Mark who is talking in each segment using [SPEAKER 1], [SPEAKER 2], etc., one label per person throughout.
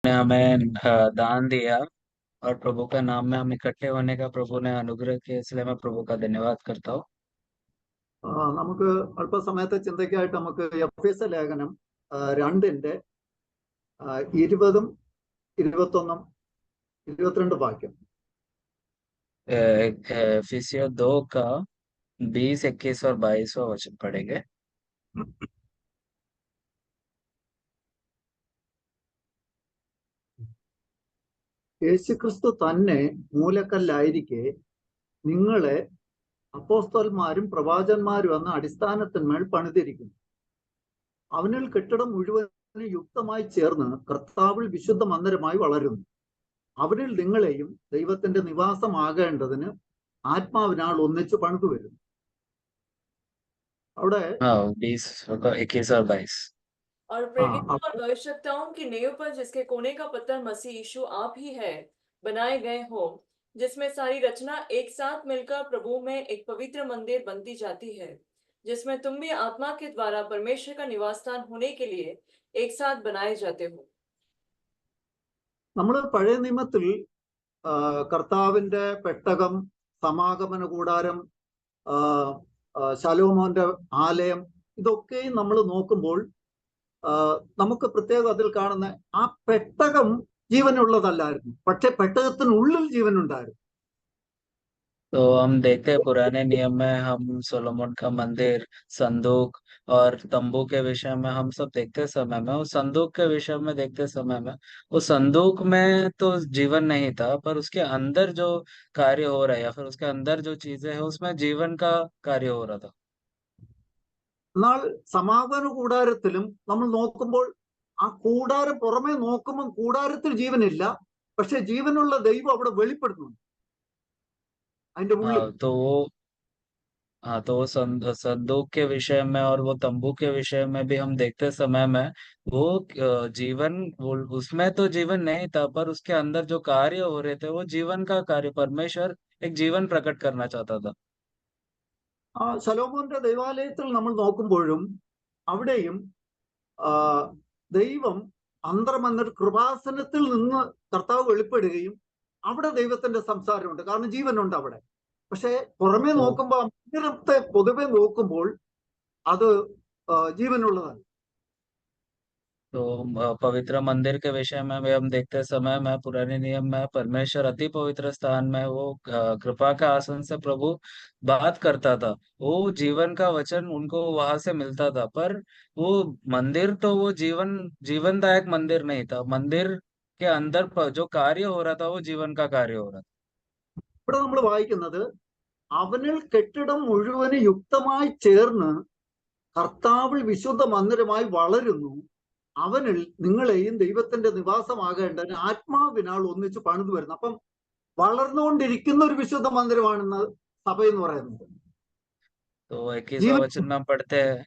[SPEAKER 1] ने हमें दान दिया और प्रभु के नाम में हम इकट्ठे होने का प्रभु ने अनुग्रह किया, इसलिए मैं प्रभु का धन्यवाद करता हूँ।
[SPEAKER 2] നമുക്ക് അല്പസമയത്തെ ചിന്തയ്ക്കായിട്ട് നമുക്ക് എഫേസ്യ ലേഖനം 2-ന്റെ 20-ഉം 21-ഉം 22 വാക്യം.
[SPEAKER 1] एफिसियों 2 का 20, 21 और 22वां वचन पढ़ेंगे।
[SPEAKER 2] യേശുക്രിസ്തു തന്നെ മൂലക്കല്ലായിരിക്കെ നിങ്ങളെ അപ്പോസ്തലന്മാരും പ്രവാചകന്മാരും എന്ന അടിസ്ഥാനത്തിന്മേൽ പണിതിരിക്കുന്നു. അവനിൽ കെട്ടിടം മുഴുവനും യുക്തമായി ചേർന്ന് കർത്താവിൽ വിശുദ്ധ മന്ദിരമായി വളരുന്നു. അവരിൽ നിങ്ങളെയും ദൈവത്തിന്റെ നിവാസമാകേണ്ടതിന് ആത്മാവിനാൽ ഒന്നിച്ച് പണിതു വരുന്നു. അവിടെ
[SPEAKER 1] 20, 21 और 22।
[SPEAKER 3] और प्रेरितों और आवश्यकताओं की नींव पर जिसके कोने का पत्थर मसीह यीशु आप ही है बनाए गए हो, जिसमें सारी रचना एक साथ मिलकर प्रभु में एक पवित्र मंदिर बनती जाती है, जिसमें तुम भी आत्मा के द्वारा परमेश्वर का निवास स्थान होने के लिए एक साथ बनाए जाते हो।
[SPEAKER 2] നമ്മൾ പഴയ നിയമത്തിൽ കർത്താവിന്റെ പെട്ടകം, സമാഗമന കൂടാരം, ശലോമോന്റെ ആലയം, ഇതൊക്കെയും നമ്മൾ നോക്കുമ്പോൾ നമുക്ക് പ്രത്യേകം അതിൽ കാണുന്ന ആ പെട്ടകം ജീവനുള്ളതല്ലായിരുന്നു, പക്ഷെ പെട്ടകത്തിനുള്ളിൽ ജീവനുണ്ടായിരുന്നു.
[SPEAKER 1] तो हम देखते हैं पुराने नियम में हम सोलोमन का मंदिर, संदूक और तंबू के विषय में हम सब देखते समय में, उस संदूक के विषय में देखते समय में, उस संदूक में तो जीवन नहीं था, पर उसके अंदर जो कार्य हो रहा है या फिर उसके अंदर जो चीजें है उसमें जीवन का कार्य हो रहा था।
[SPEAKER 2] എന്നാൽ സമാഗമന കൂടാരത്തിലും നമ്മൾ നോക്കുമ്പോൾ ആ കൂടാരം പുറമെ നോക്കുമ്പോൾ കൂടാരത്തിൽ ജീവനില്ല, പക്ഷെ ജീവനുള്ള ദൈവം അവിടെ വെളിപ്പെടുന്നു അതിന്റെ ഉള്ളിൽ.
[SPEAKER 1] तो वो संदूक के विषय में और वो तंबू के विषय में भी हम देखते समय में वो जीवन, वो उसमें तो जीवन नहीं था, पर उसके अंदर जो कार्य हो रहे थे वो जीवन का कार्य, परमेश्वर एक जीवन प्रकट करना चाहता था।
[SPEAKER 2] ആ ശലോമോന്റെ ദൈവാലയത്തിൽ നമ്മൾ നോക്കുമ്പോഴും അവിടെയും ദൈവം അന്തർമന്ദിര കൃപാസനത്തിൽ നിന്ന് കർത്താവ് വെളിപ്പെടുകയും അവിടെ ദൈവത്തിന്റെ സംസാരമുണ്ട്, കാരണം ജീവനുണ്ട് അവിടെ. പക്ഷെ പുറമേ നോക്കുമ്പോൾ മന്ദിരത്തെ പൊതുവെ നോക്കുമ്പോൾ അത് ജീവനുള്ളതാണ്.
[SPEAKER 1] तो पवित्र मंदिर के विषय में भी हम देखते समय में पुराने नियम में परमेश्वर अति पवित्र स्थान में वो कृपा का आसन से प्रभु बात करता था, वो जीवन का वचन उनको वहां से मिलता था, पर वो मंदिर तो वो जीवनदायक मंदिर नहीं था, मंदिर के अंदर जो कार्य हो रहा था वो जीवन का कार्य हो रहा था।
[SPEAKER 2] ഇവിടെ നമ്മൾ വായിക്കുന്നത് അവനിൽ കെട്ടിടം മുഴുവനും യുക്തമായി ചേർന്ന് കർത്താവിൽ വിശുദ്ധ മന്ദിരമായി വളരുന്നു, അവനിൽ നിങ്ങളെയും ദൈവത്തിന്റെ നിവാസമാകേണ്ടതിന് ആത്മാവിനാൽ ഒന്നിച്ച് പണിതു വരുന്നു. അപ്പം വളർന്നുകൊണ്ടിരിക്കുന്ന ഒരു വിശുദ്ധ മന്ദിരമാണെന്ന് സഭ എന്ന് പറയുന്നത്.
[SPEAKER 1] तो 21वां वचन में हम पढ़ते हैं,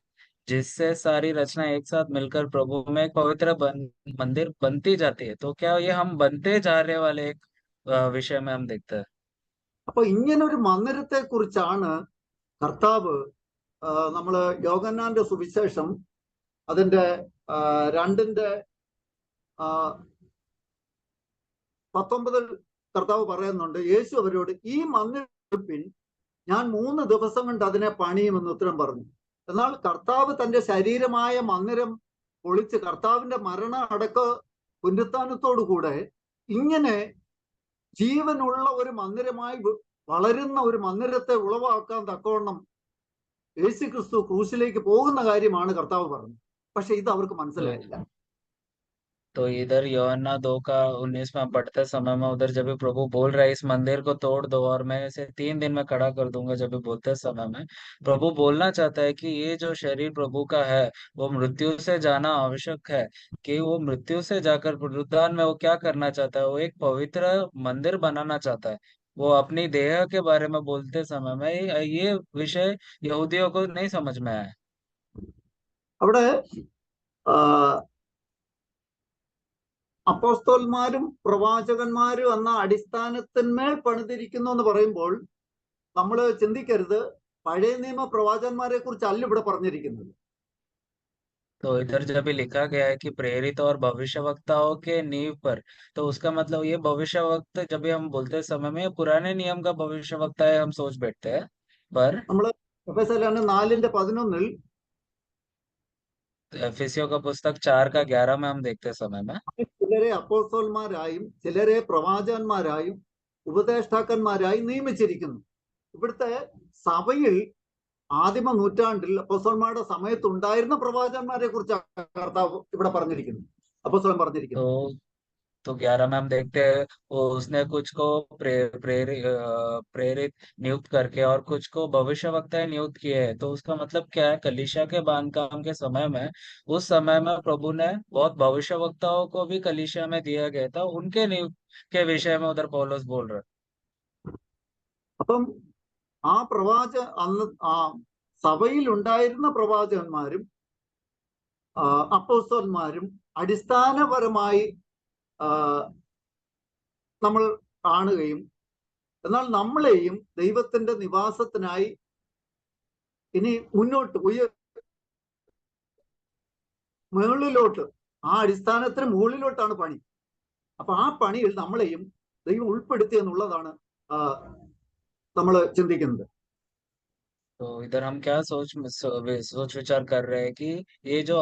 [SPEAKER 1] जिससे सारी रचना एक साथ मिलकर प्रभु में एक पवित्र मंदिर बनती जाती है। तो क्या ये हम बनते जा रहे वाले एक विषय में हम देखते हैं।
[SPEAKER 2] അപ്പൊ ഇങ്ങനെ ഒരു മന്ദിരത്തെ കുറിച്ചാണ് കർത്താവ് നമ്മള് യോഹന്നാന്റെ സുവിശേഷം അതിന്റെ 2-ന്റെ 19 കർത്താവ് പറയുന്നുണ്ട്, യേശു അവരോട് ഈ മന്ദിരപ്പിൻ ഞാൻ 3 ദിവസം കൊണ്ട് അതിനെ പണിയുമെന്ന് ഉത്തരം പറഞ്ഞു. എന്നാൽ കർത്താവ് തന്റെ ശരീരമായ മന്ദിരം പൊളിച്ച് കർത്താവിന്റെ മരണ അടക്ക പുനരുത്ഥാനത്തോടു കൂടെ ഇങ്ങനെ ജീവനുള്ള ഒരു മന്ദിരമായി വളരുന്ന ഒരു മന്ദിരത്തെ ഉളവാക്കാൻ തക്കവണ്ണം യേശു ക്രിസ്തു ക്രൂശിലേക്ക് പോകുന്ന കാര്യമാണ് കർത്താവ് പറഞ്ഞത്. പക്ഷെ ഇത് അവർക്ക് മനസ്സിലായില്ല.
[SPEAKER 1] तो इधर यूहन्ना 2 का 19 में पढ़ते समय में उधर जब भी प्रभु बोल रहा है इस मंदिर को तोड़ दो और मैं इसे 3 दिन में खड़ा कर दूंगा, जब भी बोलते समय में प्रभु बोलना चाहता है कि ये जो शरीर प्रभु का है वो मृत्यु से जाना आवश्यक है, कि वो मृत्यु से जाकर पुनरुत्थान में वो क्या करना चाहता है, वो एक पवित्र मंदिर बनाना चाहता है। वो अपनी देह के बारे में बोलते समय में ये विषय यहूदियों को नहीं समझ में आया।
[SPEAKER 2] അവിടെ അപ്പോസ്തലന്മാരും പ്രവാചകന്മാരും എന്ന അടിസ്ഥാനത്തിന്മേൽ പണിതിരിക്കുന്നു എന്ന് പറയുമ്പോൾ നമ്മൾ ചിന്തിക്കരുത് പഴയ നിയമ പ്രവാചകന്മാരെ കുറിച്ചല്ല ഇവിടെ പറഞ്ഞിരിക്കുന്നത്.
[SPEAKER 1] तो इधर जब भी लिखा गया है कि प्रेरित और भविष्यवक्ताओं के नींव पर, तो उसका मतलब ये भविष्यवक्ता जब भी हम बोलते हैं समय में, ये पुराने नियम का भविष्यवक्ता है हम सोच बैठते हैं। पर
[SPEAKER 2] നമ്മൾ എഫെസ്യർ 4:11
[SPEAKER 1] एफिसियों का पुस्तक 4:11 में हम देखते हैं समय में,
[SPEAKER 2] ചിലരെ അപ്പോസ്തലന്മാരായും ചിലരെ പ്രവാചകന്മാരായും ഉപദേഷ്ടാക്കന്മാരായും നിയമിച്ചിരിക്കുന്നു. ഇവിടുത്തെ സഭയിൽ ആദിമ നൂറ്റാണ്ടിൽ അപ്പോസ്തലന്മാരുടെ സമയത്ത് ഉണ്ടായിരുന്ന പ്രവാചകന്മാരെ കുറിച്ച് കർത്താവ് ഇവിടെ പറഞ്ഞിരിക്കുന്നു, അപ്പോസ്തലൻ പറഞ്ഞിരിക്കുന്നു.
[SPEAKER 1] तो 11 में हम देखते हैं वो उसने कुछ को प्रेरित नियुक्त करके और कुछ को भविष्यवक्ता नियुक्त किए हैं। तो उसका मतलब क्या है, कलीसिया के बांधकाम के समय में, उस समय में प्रभु ने बहुत भविष्यवक्ताओं को भी कलीसिया में दिया गया था, उनके नियुक्त के विषय में उधर पौलुस बोल रहे हैं।
[SPEAKER 2] അപ്പം ആ അന്ന് സഭയിൽ ഉണ്ടായിരുന്ന പ്രവാചകന്മാരും അപ്പോസ്തലന്മാരും അടിസ്ഥാനപരമായി നമ്മൾ കാണുകയും, എന്നാൽ നമ്മളെയും ദൈവത്തിന്റെ നിവാസത്തിനായി ഇനി മുന്നോട്ട് മുകളിലോട്ട്, ആ അടിസ്ഥാനത്തിന് മുകളിലോട്ടാണ് പണി. അപ്പൊ ആ പണിയിൽ നമ്മളെയും ദൈവം ഉൾപ്പെടുത്തി എന്നുള്ളതാണ് നമ്മൾ ചിന്തിക്കുന്നത്.
[SPEAKER 1] तो इधर हम क्या सोच विचार कर रहे हैं कि ये जो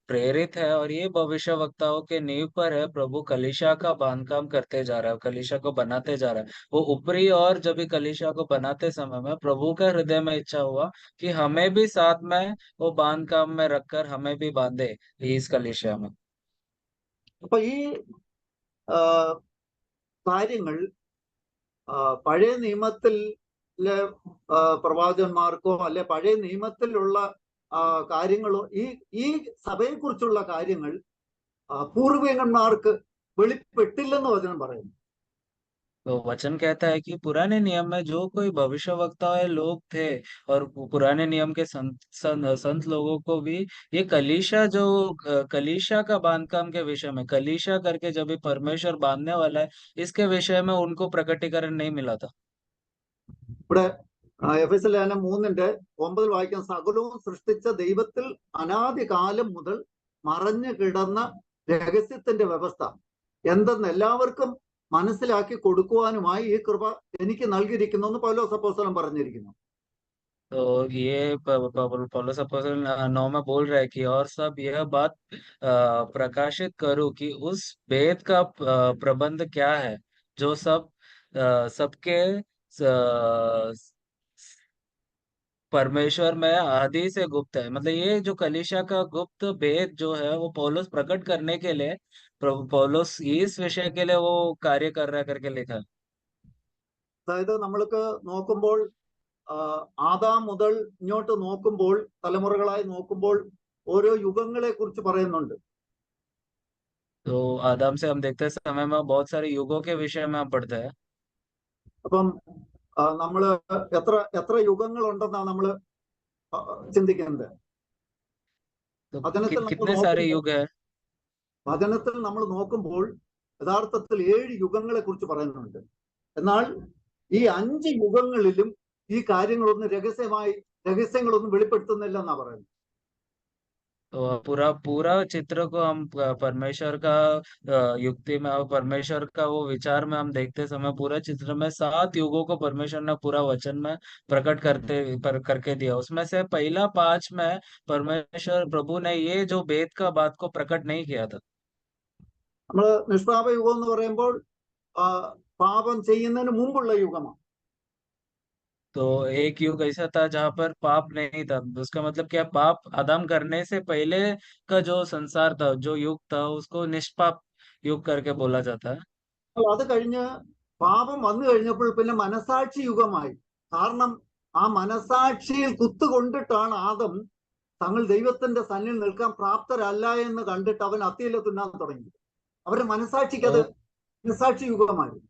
[SPEAKER 1] प्रेरित है और ये भविष्यवक्ताओं के नींव पर है, प्रभु कलीसिया का बांधकाम करते जा रहा है, कलीसिया को बनाते जा रहा है वो ऊपरी। और जब भी कलीसिया को बनाते समय में प्रभु का हृदय में इच्छा हुआ कि हमें भी साथ में वो बांधकाम में रखकर हमें भी बांधे इस कलीसिया में।
[SPEAKER 2] അപ്പൊ ഈ കാര്യങ്ങൾ പഴയ നിയമത്തിലെ പ്രവാചകന്മാർക്കോ അല്ലെ പഴയ നിയമത്തിലുള്ള കാര്യങ്ങളോ ഈ സഭയെക്കുറിച്ചുള്ള കാര്യങ്ങൾ പൂർവികന്മാർക്ക് വെളിപ്പെട്ടില്ലെന്ന് വചനം പറയുന്നു.
[SPEAKER 1] तो वचन कहता है कि पुराने नियम में जो कोई भविष्यवक्ता लोग थे और पुराने नियम के संत लोगों को भी ये कलीसिया जो कलीसिया का बांधकाम के विषय में, कलीसिया करके जब भी परमेश्वर बांधने वाला है, इसके विषय में उनको प्रकटीकरण नहीं मिला था।
[SPEAKER 2] ഇവിടെ എഫെസ്യർ 3:9 വായിക്കാൻ, സകലവും സൃഷ്ടിച്ച ദൈവത്തിൽ അനാദി കാലം മുതൽ മറഞ്ഞു കിടന്ന രഹസ്യത്തിന്റെ വ്യവസ്ഥ എന്തെന്ന് എല്ലാവർക്കും മനസ്സിലാക്കി കൊടുക്കുവാനുമായി ഈ കൃപ എനിക്ക് നൽകിയിരിക്കുന്നു എന്ന് പൗലോസ് അപ്പോസ്തലൻ പറഞ്ഞിരിക്കുന്നു.
[SPEAKER 1] तो ये पौलुस अपोस्तल 9 में बोल रहा है कि और सब यह बात प्रकाशित करूं कि उस वेद का प्रबंध क्या है, जो सबके परमेश्वर में आदि से गुप्त है। मतलब ये जो कलीसिया का गुप्त भेद जो है वो पौलुस प्रकट करने के लिए, प्रभु पौलुस इस विषय के लिए वो कार्य कर रहा है करके लिखा है।
[SPEAKER 2] അതായത് നമ്മൾക്ക് നോക്കുമ്പോൾ ആദാം മുതൽ ഇങ്ങോട്ട് നോക്കുമ്പോൾ, തലമുറകളായി നോക്കുമ്പോൾ ഓരോ യുഗങ്ങളെ കുറിച്ച് പറയുന്നുണ്ട്.
[SPEAKER 1] तो आदम से हम देखते समय में बहुत सारे युगों के विषय में हम पढ़ते हैं।
[SPEAKER 2] അപ്പം നമ്മള് എത്ര യുഗങ്ങൾ ഉണ്ടെന്നാണ് നമ്മൾ ചിന്തിക്കുന്നത്.
[SPEAKER 1] तो
[SPEAKER 2] വചനത്തിൽ
[SPEAKER 1] कितने सारे युग है?
[SPEAKER 2] നമ്മൾ നോക്കുമ്പോൾ യഥാർത്ഥത്തിൽ 7 യുഗങ്ങളെ കുറിച്ച് പറയുന്നുണ്ട്. എന്നാൽ ഈ 5 യുഗങ്ങളിലും ഈ കാര്യങ്ങളൊന്നും രഹസ്യങ്ങളൊന്നും വെളിപ്പെടുത്തുന്നില്ല എന്നാ പറയുന്നത്.
[SPEAKER 1] तो पूरा चित्र को हम परमेश्वर का युक्ति में और परमेश्वर का वो विचार में हम देखते समय, पूरा चित्र में 7 युगों को परमेश्वर ने पूरा वचन में प्रकट करके दिया। उसमें से पहला 5 में परमेश्वर प्रभु ने ये जो वेद का बात को प्रकट नहीं किया था।
[SPEAKER 2] നമ്മൾ നിഷ്പാപ യുഗം എന്ന് പറയുമ്പോൾ പാപം ചെയ്യുന്നതിന് മുമ്പുള്ള യുഗമാണ്.
[SPEAKER 1] तो एक युग ऐसा था जहां पर पाप नहीं था। उसका मतलब क्या, पाप आदम करने से पहले का जो संसार था, जो युग था, उसको निष्पाप युग करके बोला जाता है।
[SPEAKER 2] അത് കഴിഞ്ഞ് പാപം വന്നു കഴിഞ്ഞപ്പോൾ പിന്നെ മനസാക്ഷി യുഗമായി. കാരണം ആ മനസാക്ഷിയിൽ കുത്തുകൊണ്ടിട്ടാണ് ആദം തങ്ങൾ ദൈവത്തിന്റെ സന്നിധിയിൽ നിൽക്കാൻ പ്രാപ്തരല്ല എന്ന് കണ്ടിട്ട് അവൻ അത്തിയില തിന്നാൻ തുടങ്ങി. അവരുടെ മനസാക്ഷിക്ക് അത് മനസാക്ഷി യുഗമായിരുന്നു.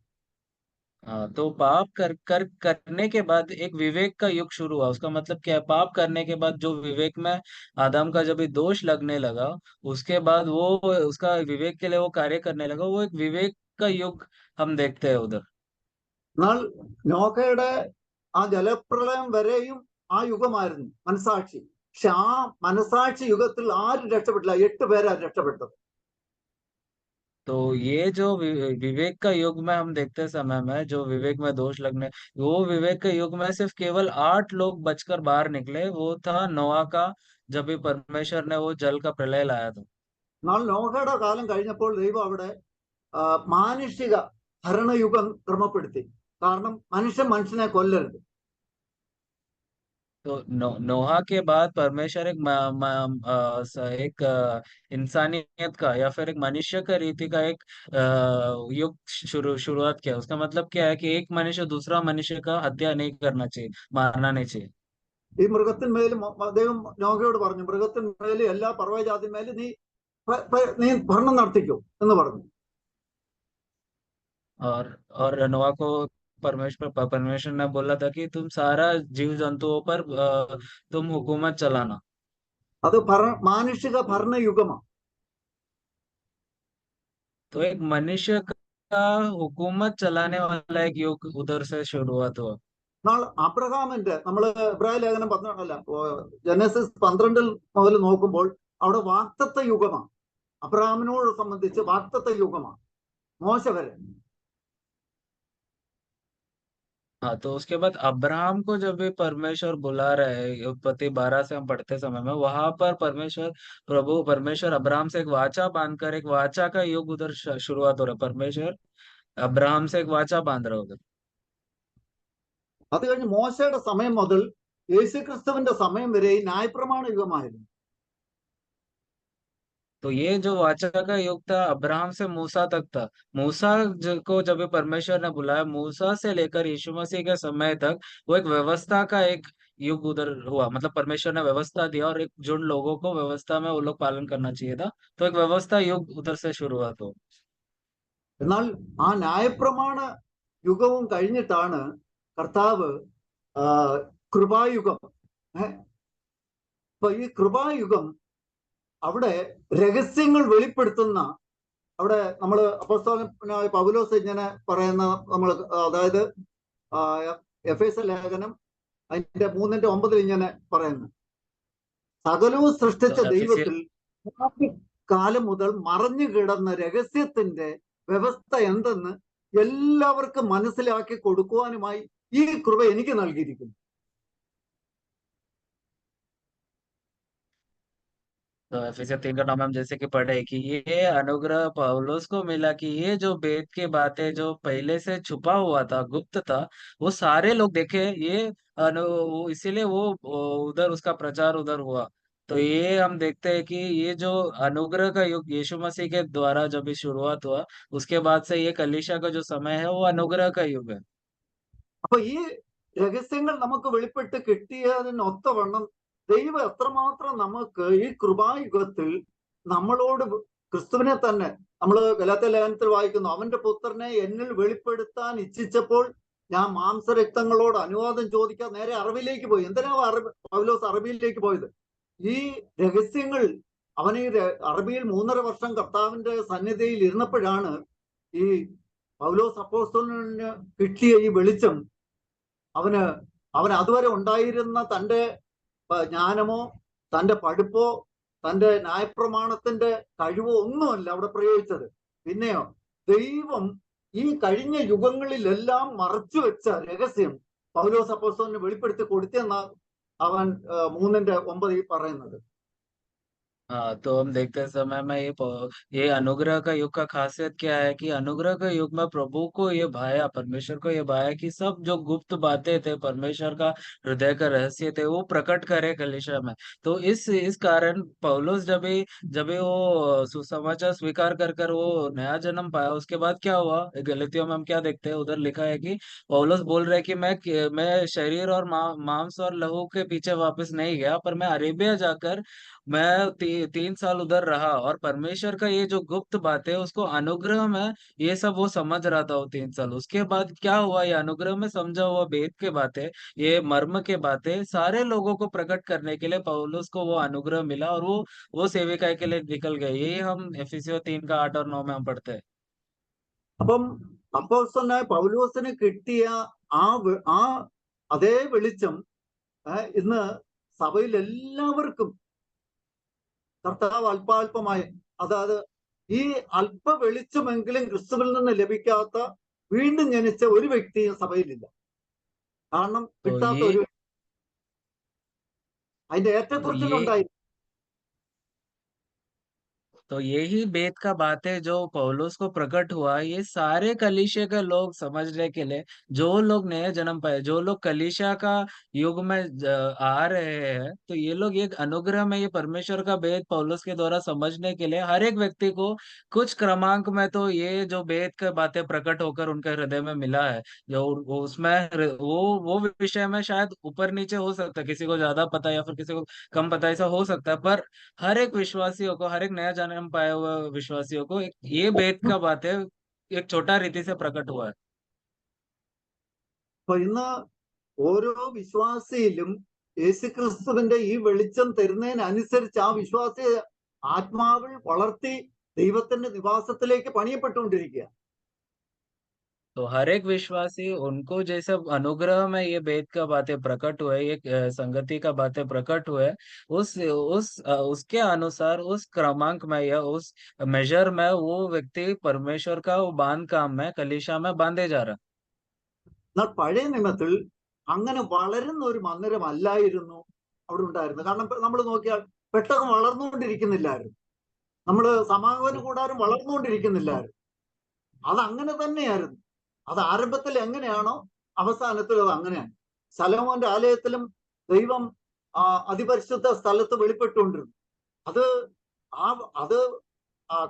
[SPEAKER 1] तो पाप करने के बाद एक विवेक का युग शुरू हुआ। उसका मतलब क्या है, पाप करने के बाद जो विवेक में आदम का जब भी दोष लगने लगा, उसके बाद वो उसका विवेक के लिए वो कार्य करने लगा, वो एक विवेक का युग हम देखते हैं उधर।
[SPEAKER 2] എന്നാൽ നോഹയുടെ ആ ജലപ്രളയം വരെയും ആ യുഗമായിരുന്നു മനസാക്ഷി. പക്ഷെ ആ മനസാക്ഷി യുഗത്തിൽ ആരും രക്ഷപ്പെട്ടില്ല, 8 പേരാ രക്ഷപ്പെട്ടത്.
[SPEAKER 1] तो ये जो विवेक का युग में हम देखते समय में जो विवेक में दोष लगने, वो विवेक के युग में सिर्फ केवल 8 लोग बचकर बाहर निकले। वो था नोआ का, जब भी परमेश्वर ने वो जल का प्रलय लाया था।
[SPEAKER 2] എന്നാൽ നോഹയുടെ കാലം കഴിഞ്ഞപ്പോൾ ദൈവം അവിടെ മാനുഷിക ഭരണയുഗം ക്രമപ്പെടുത്തി. കാരണം മനുഷ്യൻ മനുഷ്യനെ കൊല്ലരുത്.
[SPEAKER 1] तो नोहा के बाद परमेश्वर एक इंसानियत का या फिर एक मनुष्य का रीति का एक युग शुरुआत किया। उसका मतलब क्या है कि एक मनुष्य दूसरा मनुष्य का हत्या नहीं करना चाहिए, मारना नहीं चाहिए।
[SPEAKER 2] ഈ മൃഗത്തിന്മേലും ദൈവം നോഹയോട് പറഞ്ഞു, മൃഗത്തിന്മേലും എല്ലാ പർവ്വജാതിന്മേലും നീ ഭരണം നടത്തിക്കൂ എന്ന് പറഞ്ഞു.
[SPEAKER 1] और नोआ को परमेश्वर ने बोला था कि तुम सारा जीव जंतुओं पर तुम हुकूमत चलाना।
[SPEAKER 2] അത് മാനുഷിക ഭരണയുഗമാണ്.
[SPEAKER 1] तो एक मनुष्य का हुकूमत चलाने वाला एक युग उधर से शुरुआत हुआ।
[SPEAKER 2] എന്നാൽ അബ്രഹാമിന്റെ, നമ്മൾ ഇബ്രാഹിം ലേഖനം 12 ജനസിസ് 12 മുതൽ നോക്കുമ്പോൾ അവിടെ വാഗ്ദത്ത യുഗമാണ്. അബ്രഹാമിനോട് സംബന്ധിച്ച് വാഗ്ദത്ത യുഗമാണ് മോശ വരെ.
[SPEAKER 1] हाँ, तो उसके बाद अब्राहम को जब भी परमेश्वर बुला रहे हैं, उत्पत्ति 12 से हम पढ़ते समय में, वहां पर परमेश्वर अब्राहम से एक वाचा बांधकर एक वाचा का युग उधर शुरुआत हो रहा है। परमेश्वर अब्राहम से एक वाचा बांध रहा है उधर।
[SPEAKER 2] അത് കഴിഞ്ഞ് മോശയുടെ സമയം മുതൽ യേശുക്രിസ്തുവിന്റെ സമയം വരെ ഈ ന്യായപ്രമാണ യുഗമായിരുന്നു.
[SPEAKER 1] तो ये जो वाचा का युग था अब्राहम से मूसा तक था। मूसा को जब भी परमेश्वर ने बुलाया, मूसा से लेकर यीशु मसीह के समय तक वो एक व्यवस्था का एक युग उधर हुआ। मतलब परमेश्वर ने व्यवस्था दिया और एक जिन लोगों को व्यवस्था में वो लोग पालन करना चाहिए था, तो एक व्यवस्था युग उधर से शुरुआत हो।
[SPEAKER 2] എന്നാൽ ആ ന്യായപ്രമാണ യുഗവും കഴിഞ്ഞിട്ടാണ് കർത്താവ് കൃപായുഗം. അപ്പൊ ഈ കൃപായുഗം അവിടെ രഹസ്യങ്ങൾ വെളിപ്പെടുത്തുന്ന, അവിടെ നമ്മൾ അപ്പോസ്തലനായ പൗലോസ് ഇങ്ങനെ പറയുന്ന, നമ്മൾ അതായത് എഫേസ്യ ലേഖനം അതിന്റെ 3:9 ഇങ്ങനെ പറയുന്നു, സകലവും സൃഷ്ടിച്ച ദൈവത്തിൽ കാലം മുതൽ മറഞ്ഞു കിടന്ന രഹസ്യത്തിന്റെ വ്യവസ്ഥ എന്തെന്ന് എല്ലാവർക്കും മനസ്സിലാക്കി കൊടുക്കുവാനുമായി ഈ കൃപ എനിക്ക് നൽകിയിരിക്കുന്നു.
[SPEAKER 1] तो एफिसियंस 3 का नाम हम जैसे कि पढ़े कि ये अनुग्रह पौलुस को मिला कि ये जो वेद की बातें जो पहले से छुपा हुआ था, गुप्त था, वो सारे लोग देखे। ये इसीलिए वो उधर उसका प्रचार उधर हुआ। तो ये हम देखते हैं कि ये जो अनुग्रह का युग यीशु मसीह के द्वारा जब भी शुरुआत हुआ, उसके बाद से ये कलीसिया का जो समय है वो अनुग्रह का युग है।
[SPEAKER 2] അപ്പൊ ഈ രഹസ്യങ്ങൾ നമുക്ക് വെളിപ്പെട്ട് കിട്ടിയതിനൊത്തവണ്ണം ദൈവം എത്രമാത്രം നമുക്ക് ഈ കൃപായുഗത്തിൽ നമ്മളോട് ക്രിസ്തുവിനെ തന്നെ, നമ്മൾ ഗലാത്യ ലേഖനത്തിൽ വായിക്കുന്നു, അവന്റെ പുത്രനെ എന്നിൽ വെളിപ്പെടുത്താൻ ഇച്ഛിച്ചപ്പോൾ ഞാൻ മാംസരക്തങ്ങളോട് അനുവാദം ചോദിക്കാൻ നേരെ അറബിയിലേക്ക് പോയി. എന്തിനാ പൗലോസ് അറബിയിലേക്ക് പോയത്? ഈ രഹസ്യങ്ങൾ അവൻ ഈ അറബിയിൽ 3.5 വർഷം കർത്താവിന്റെ സന്നിധിയിൽ ഇരുന്നപ്പോഴാണ് ഈ പൗലോസ് അപ്പോസ്തലന് കിട്ടിയ ഈ വെളിച്ചം അവൻ അതുവരെ ഉണ്ടായിരുന്ന തൻ്റെ ജ്ഞാനമോ തൻ്റെ പഠിപ്പോ തൻ്റെ ന്യായപ്രമാണത്തിന്റെ കഴിവോ ഒന്നുമല്ല അവിടെ പ്രയോഗിച്ചത്. പിന്നെയോ ദൈവം ഈ കഴിഞ്ഞ യുഗങ്ങളിലെല്ലാം മറച്ചു വെച്ച രഹസ്യം പൗലോസ് അപ്പോസ്തലന് വെളിപ്പെടുത്തി കൊടുത്തെന്ന അവൻ 3:9 പറയുന്നത്.
[SPEAKER 1] हाँ, तो हम देखते समय में ये अनुग्रह का युग का खासियत क्या है कि अनुग्रह का युग में प्रभु को ये भाया, परमेश्वर को ये भाया कि सब जो गुप्त बातें थे, परमेश्वर का हृदय का रहस्य थे, वो प्रकट करे कलीसिया में। तो इस कारण पौलुस जब भी वो सुसमाचार स्वीकार कर वो नया जन्म पाया, उसके बाद क्या हुआ, गलतियों में हम क्या देखते हैं, उधर लिखा है कि पौलुस बोल रहे कि मैं शरीर और मांस और लहू के पीछे वापस नहीं गया, पर मैं अरेबिया जाकर मैं 3 साल उधर रहा और परमेश्वर का ये जो गुप्त बात है उसको अनुग्रह में ये सब वो समझ रहा था वो 3 साल। उसके बाद क्या हुआ, ये अनुग्रह में समझा हुआ वेद के बातें, ये मर्म के बातें सारे लोगों को प्रकट करने के लिए पौलुस को वो अनुग्रह मिला और वो सेविकाई के लिए निकल गए। यही हम एफिसियों 3 का 8 और 9 में हम पढ़ते हैं।
[SPEAKER 2] അപ്പം അപ്പോസ്തലനായ പൗലോസിന് കിട്ടിയ ആ അതേ വെളിച്ചം ഇന്ന് സഭയിൽ എല്ലാവർക്കും കർത്താവ് അല്പാൽപമായി, അതായത് ഈ അല്പ വെളിച്ചമെങ്കിലും ക്രിസ്തുവിൽ നിന്ന് ലഭിക്കാത്ത വീണ്ടും ജനിച്ച ഒരു വ്യക്തിയും സഭയിലില്ല. കാരണം
[SPEAKER 1] तो
[SPEAKER 2] കിട്ടാത്ത
[SPEAKER 1] ये
[SPEAKER 2] ഒരു അതിന്റെ
[SPEAKER 1] तो
[SPEAKER 2] ഏറ്റക്കുറച്ചിലുണ്ടായി.
[SPEAKER 1] तो यही भेद का बात है जो पौलुस को प्रकट हुआ। ये सारे कलीसिया के लोग समझने के लिए, जो लोग नए जन्म पाए, जो लोग कलीसिया का युग में आ रहे हैं, तो ये लोग एक अनुग्रह में ये परमेश्वर का भेद पौलुस के द्वारा समझने के लिए हर एक व्यक्ति को कुछ क्रमांक में तो ये जो भेद की बातें प्रकट होकर उनके हृदय में मिला है। जो उसमें वो विषय में शायद ऊपर नीचे हो सकता है, किसी को ज्यादा पता है या फिर किसी को कम पता है, ऐसा हो सकता है। पर हर एक विश्वासियों को, हर एक नया जन्म पाए हुए विश्वासियों को ये भेद का बात है एक छोटा रीति से प्रकट हुआ है।
[SPEAKER 2] അപ്പൊ ഇന്ന് ഓരോ വിശ്വാസിയിലും യേശുക്രിസ്തുവിന്റെ ഈ വെളിച്ചം തരുന്നതിനനുസരിച്ച് ആ വിശ്വാസിയെ ആത്മാവിൽ വളർത്തി ദൈവത്തിന്റെ നിവാസത്തിലേക്ക് പണിയപ്പെട്ടുകൊണ്ടിരിക്കുക.
[SPEAKER 1] तो हर एक विश्वासी उनको जैसे अनुग्रह में ये भेद का बातें प्रकट हुए, ये संगति का बातें प्रकट हुए, उसके अनुसार उस क्रमांक में या उस मेजर में वो व्यक्ति परमेश्वर का वो बांध काम में कलीसिया में बांधे जा रहा।
[SPEAKER 2] എന്നാൽ പഴയ നിയമത്തിൽ അങ്ങനെ വളരുന്ന ഒരു മന്ദിരമല്ലായിരുന്നു അവിടെ ഉണ്ടായിരുന്നത്. കാരണം നമ്മൾ നോക്കിയാൽ പെട്ടകം വളർന്നുകൊണ്ടിരിക്കുന്നില്ലായിരുന്നു, നമ്മൾ സമാഗമന കൂടാരം വളർന്നുകൊണ്ടിരിക്കുന്നില്ലായിരുന്നു. അത് അങ്ങനെ തന്നെയായിരുന്നു. അത് ആരംഭത്തിൽ എങ്ങനെയാണോ അവസാനത്തിൽ അത് അങ്ങനെയാണ്. ശലോമോന്റെ ആലയത്തിലും ദൈവം അതിപരിശുദ്ധ സ്ഥലത്ത് വെളിപ്പെട്ടുകൊണ്ടിരുന്നു. അത് അത്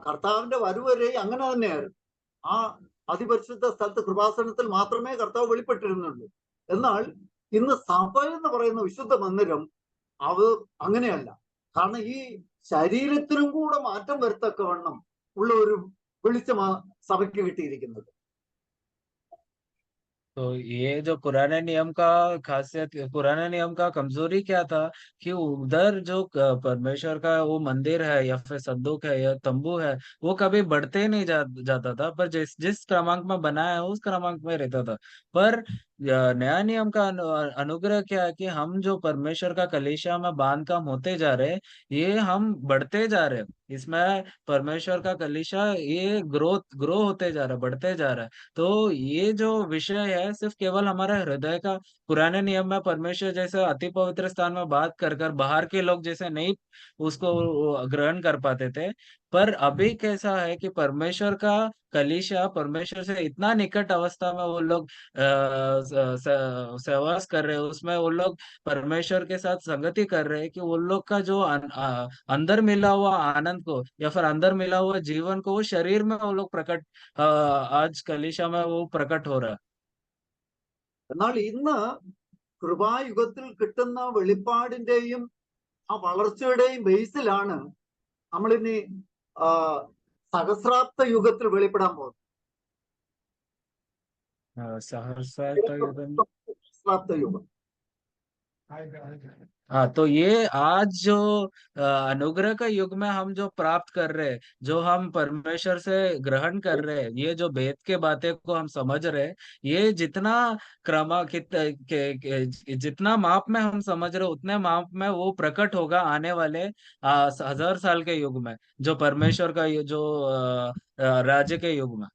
[SPEAKER 2] കർത്താവിന്റെ വരവരെ അങ്ങനെ തന്നെയായിരുന്നു. ആ അതിപരിശുദ്ധ സ്ഥലത്ത് കൃപാസനത്തിൽ മാത്രമേ കർത്താവ് വെളിപ്പെട്ടിരുന്നുള്ളൂ. എന്നാൽ ഇന്ന് സഭ എന്ന് പറയുന്ന വിശുദ്ധ മന്ദിരം അത് അങ്ങനെയല്ല. കാരണം ഈ ശരീരത്തിനും കൂടെ മാറ്റം വരുത്തക്കവണ്ണം ഉള്ള ഒരു വെളിച്ചമാ സഭയ്ക്ക് കിട്ടിയിരിക്കുന്നത്.
[SPEAKER 1] तो ये जो पुराने नियम का खासियत, पुराने नियम का कमजोरी क्या था कि उधर जो परमेश्वर का वो मंदिर है या फिर संदूक है या तंबू है, वो कभी बढ़ते नहीं जाता था, पर जिस जिस क्रमांक में बनाया है उस क्रमांक में रहता था। पर नया नियम का अनुग्रह क्या है कि हम जो परमेश्वर का कलीसिया में बांध काम होते जा रहे हैं, ये हम बढ़ते जा रहे हैं इसमें। परमेश्वर का कलीसिया ये ग्रो होते जा रहा है, बढ़ते जा रहा है। तो ये जो विषय है सिर्फ केवल हमारे हृदय का, पुराने नियम में परमेश्वर जैसे अति पवित्र स्थान में बात कर कर बाहर के लोग जैसे नहीं उसको ग्रहण कर पाते थे, पर अभी कैसा है कि परमेश्वर का कलीसिया परमेश्वर से इतना निकट अवस्था में वो लोग सहवास कर रहे हैं, उसमें वो लोग परमेश्वर के साथ संगति कर रहे हैं कि वो लोग का जो अंदर मिला हुआ आनंद को या फिर अंदर मिला हुआ जीवन को वो शरीर में वो लोग प्रकट आज कलीसिया में वो प्रकट हो रहा है।
[SPEAKER 2] എന്നാൽ ഇന്ന് കൃപായുഗത്തിൽ കിട്ടുന്ന വെളിപ്പാടിന്റെയും ആ വളർച്ചയുടെയും ബേസിലാണ് നമ്മളിനി സഹസ്രാബ്ദ യുഗത്തിൽ വെളിപ്പെടാൻ പോകുന്നത്. സഹസ്രാബ്ദ യുഗം.
[SPEAKER 1] हाँ, तो ये आज जो अनुग्रह का युग में हम जो प्राप्त कर रहे हैं, जो हम परमेश्वर से ग्रहण कर रहे हैं, ये जो भेद के बातें को हम समझ रहे हैं, ये जितना जितना माप में हम समझ रहे हैं, उतने माप में वो प्रकट होगा आने वाले 1000 साल के युग में, जो परमेश्वर का जो राज्य के युग में।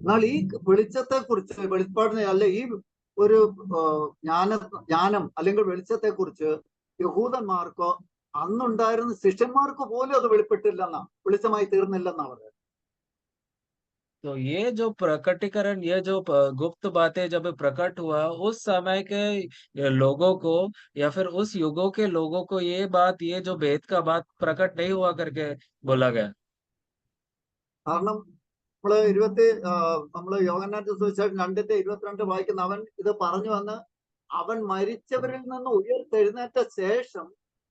[SPEAKER 2] എന്നാൽ ഈ വെളിച്ചത്തെ കുറിച്ച്, വെളിപ്പാടിനെ അല്ല, ഈ ഒരു ജ്ഞാനം അല്ലെങ്കിൽ വെളിച്ചത്തെ കുറിച്ച് യഹൂദന്മാർക്കോ അന്നുണ്ടായിരുന്ന ശിഷ്യന്മാർക്ക് പോലും അത് വെളിപ്പെട്ടില്ലെന്നാ, വെളിച്ചമായി തീർന്നില്ലെന്നാ പറയുന്നത്.
[SPEAKER 1] तो ये जो प्रकटीकरण, ये जो गुप्त बातें जब प्रकट हुआ, उस समय के लोगों को या फिर उस युगों के लोगों को ये बात, ये जो भेद का बात प्रकट नहीं हुआ करके बोला गया।
[SPEAKER 2] കാരണം നമ്മള് യോഹന്നാന്റെ സുവിശേഷം 2:22 വായിക്കുന്ന, അവൻ ഇത് പറഞ്ഞു വന്ന് അവൻ മരിച്ചവരിൽ നിന്ന് ഉയർത്തെഴുന്നേറ്റ ശേഷം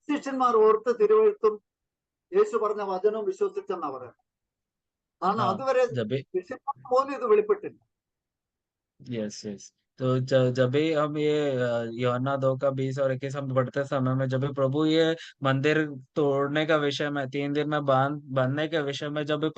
[SPEAKER 2] ശിഷ്യന്മാർ ഓർത്ത് തിരുവെഴുത്തും യേശു പറഞ്ഞ വചനവും വിശ്വസിച്ചെന്നാ പറയുന്നത്. കാരണം അതുവരെ ശിഷ്യന്മാർ പോലും ഇത് വെളിപ്പെട്ടില്ല.
[SPEAKER 1] Yes yes. तो जब भी हम ये यूहन्ना 2:20 और 21 हम पढ़ते समय में, जब भी प्रभु ये मंदिर तोड़ने का विषय में, 3 दिन में बांधने के विषय में जब भी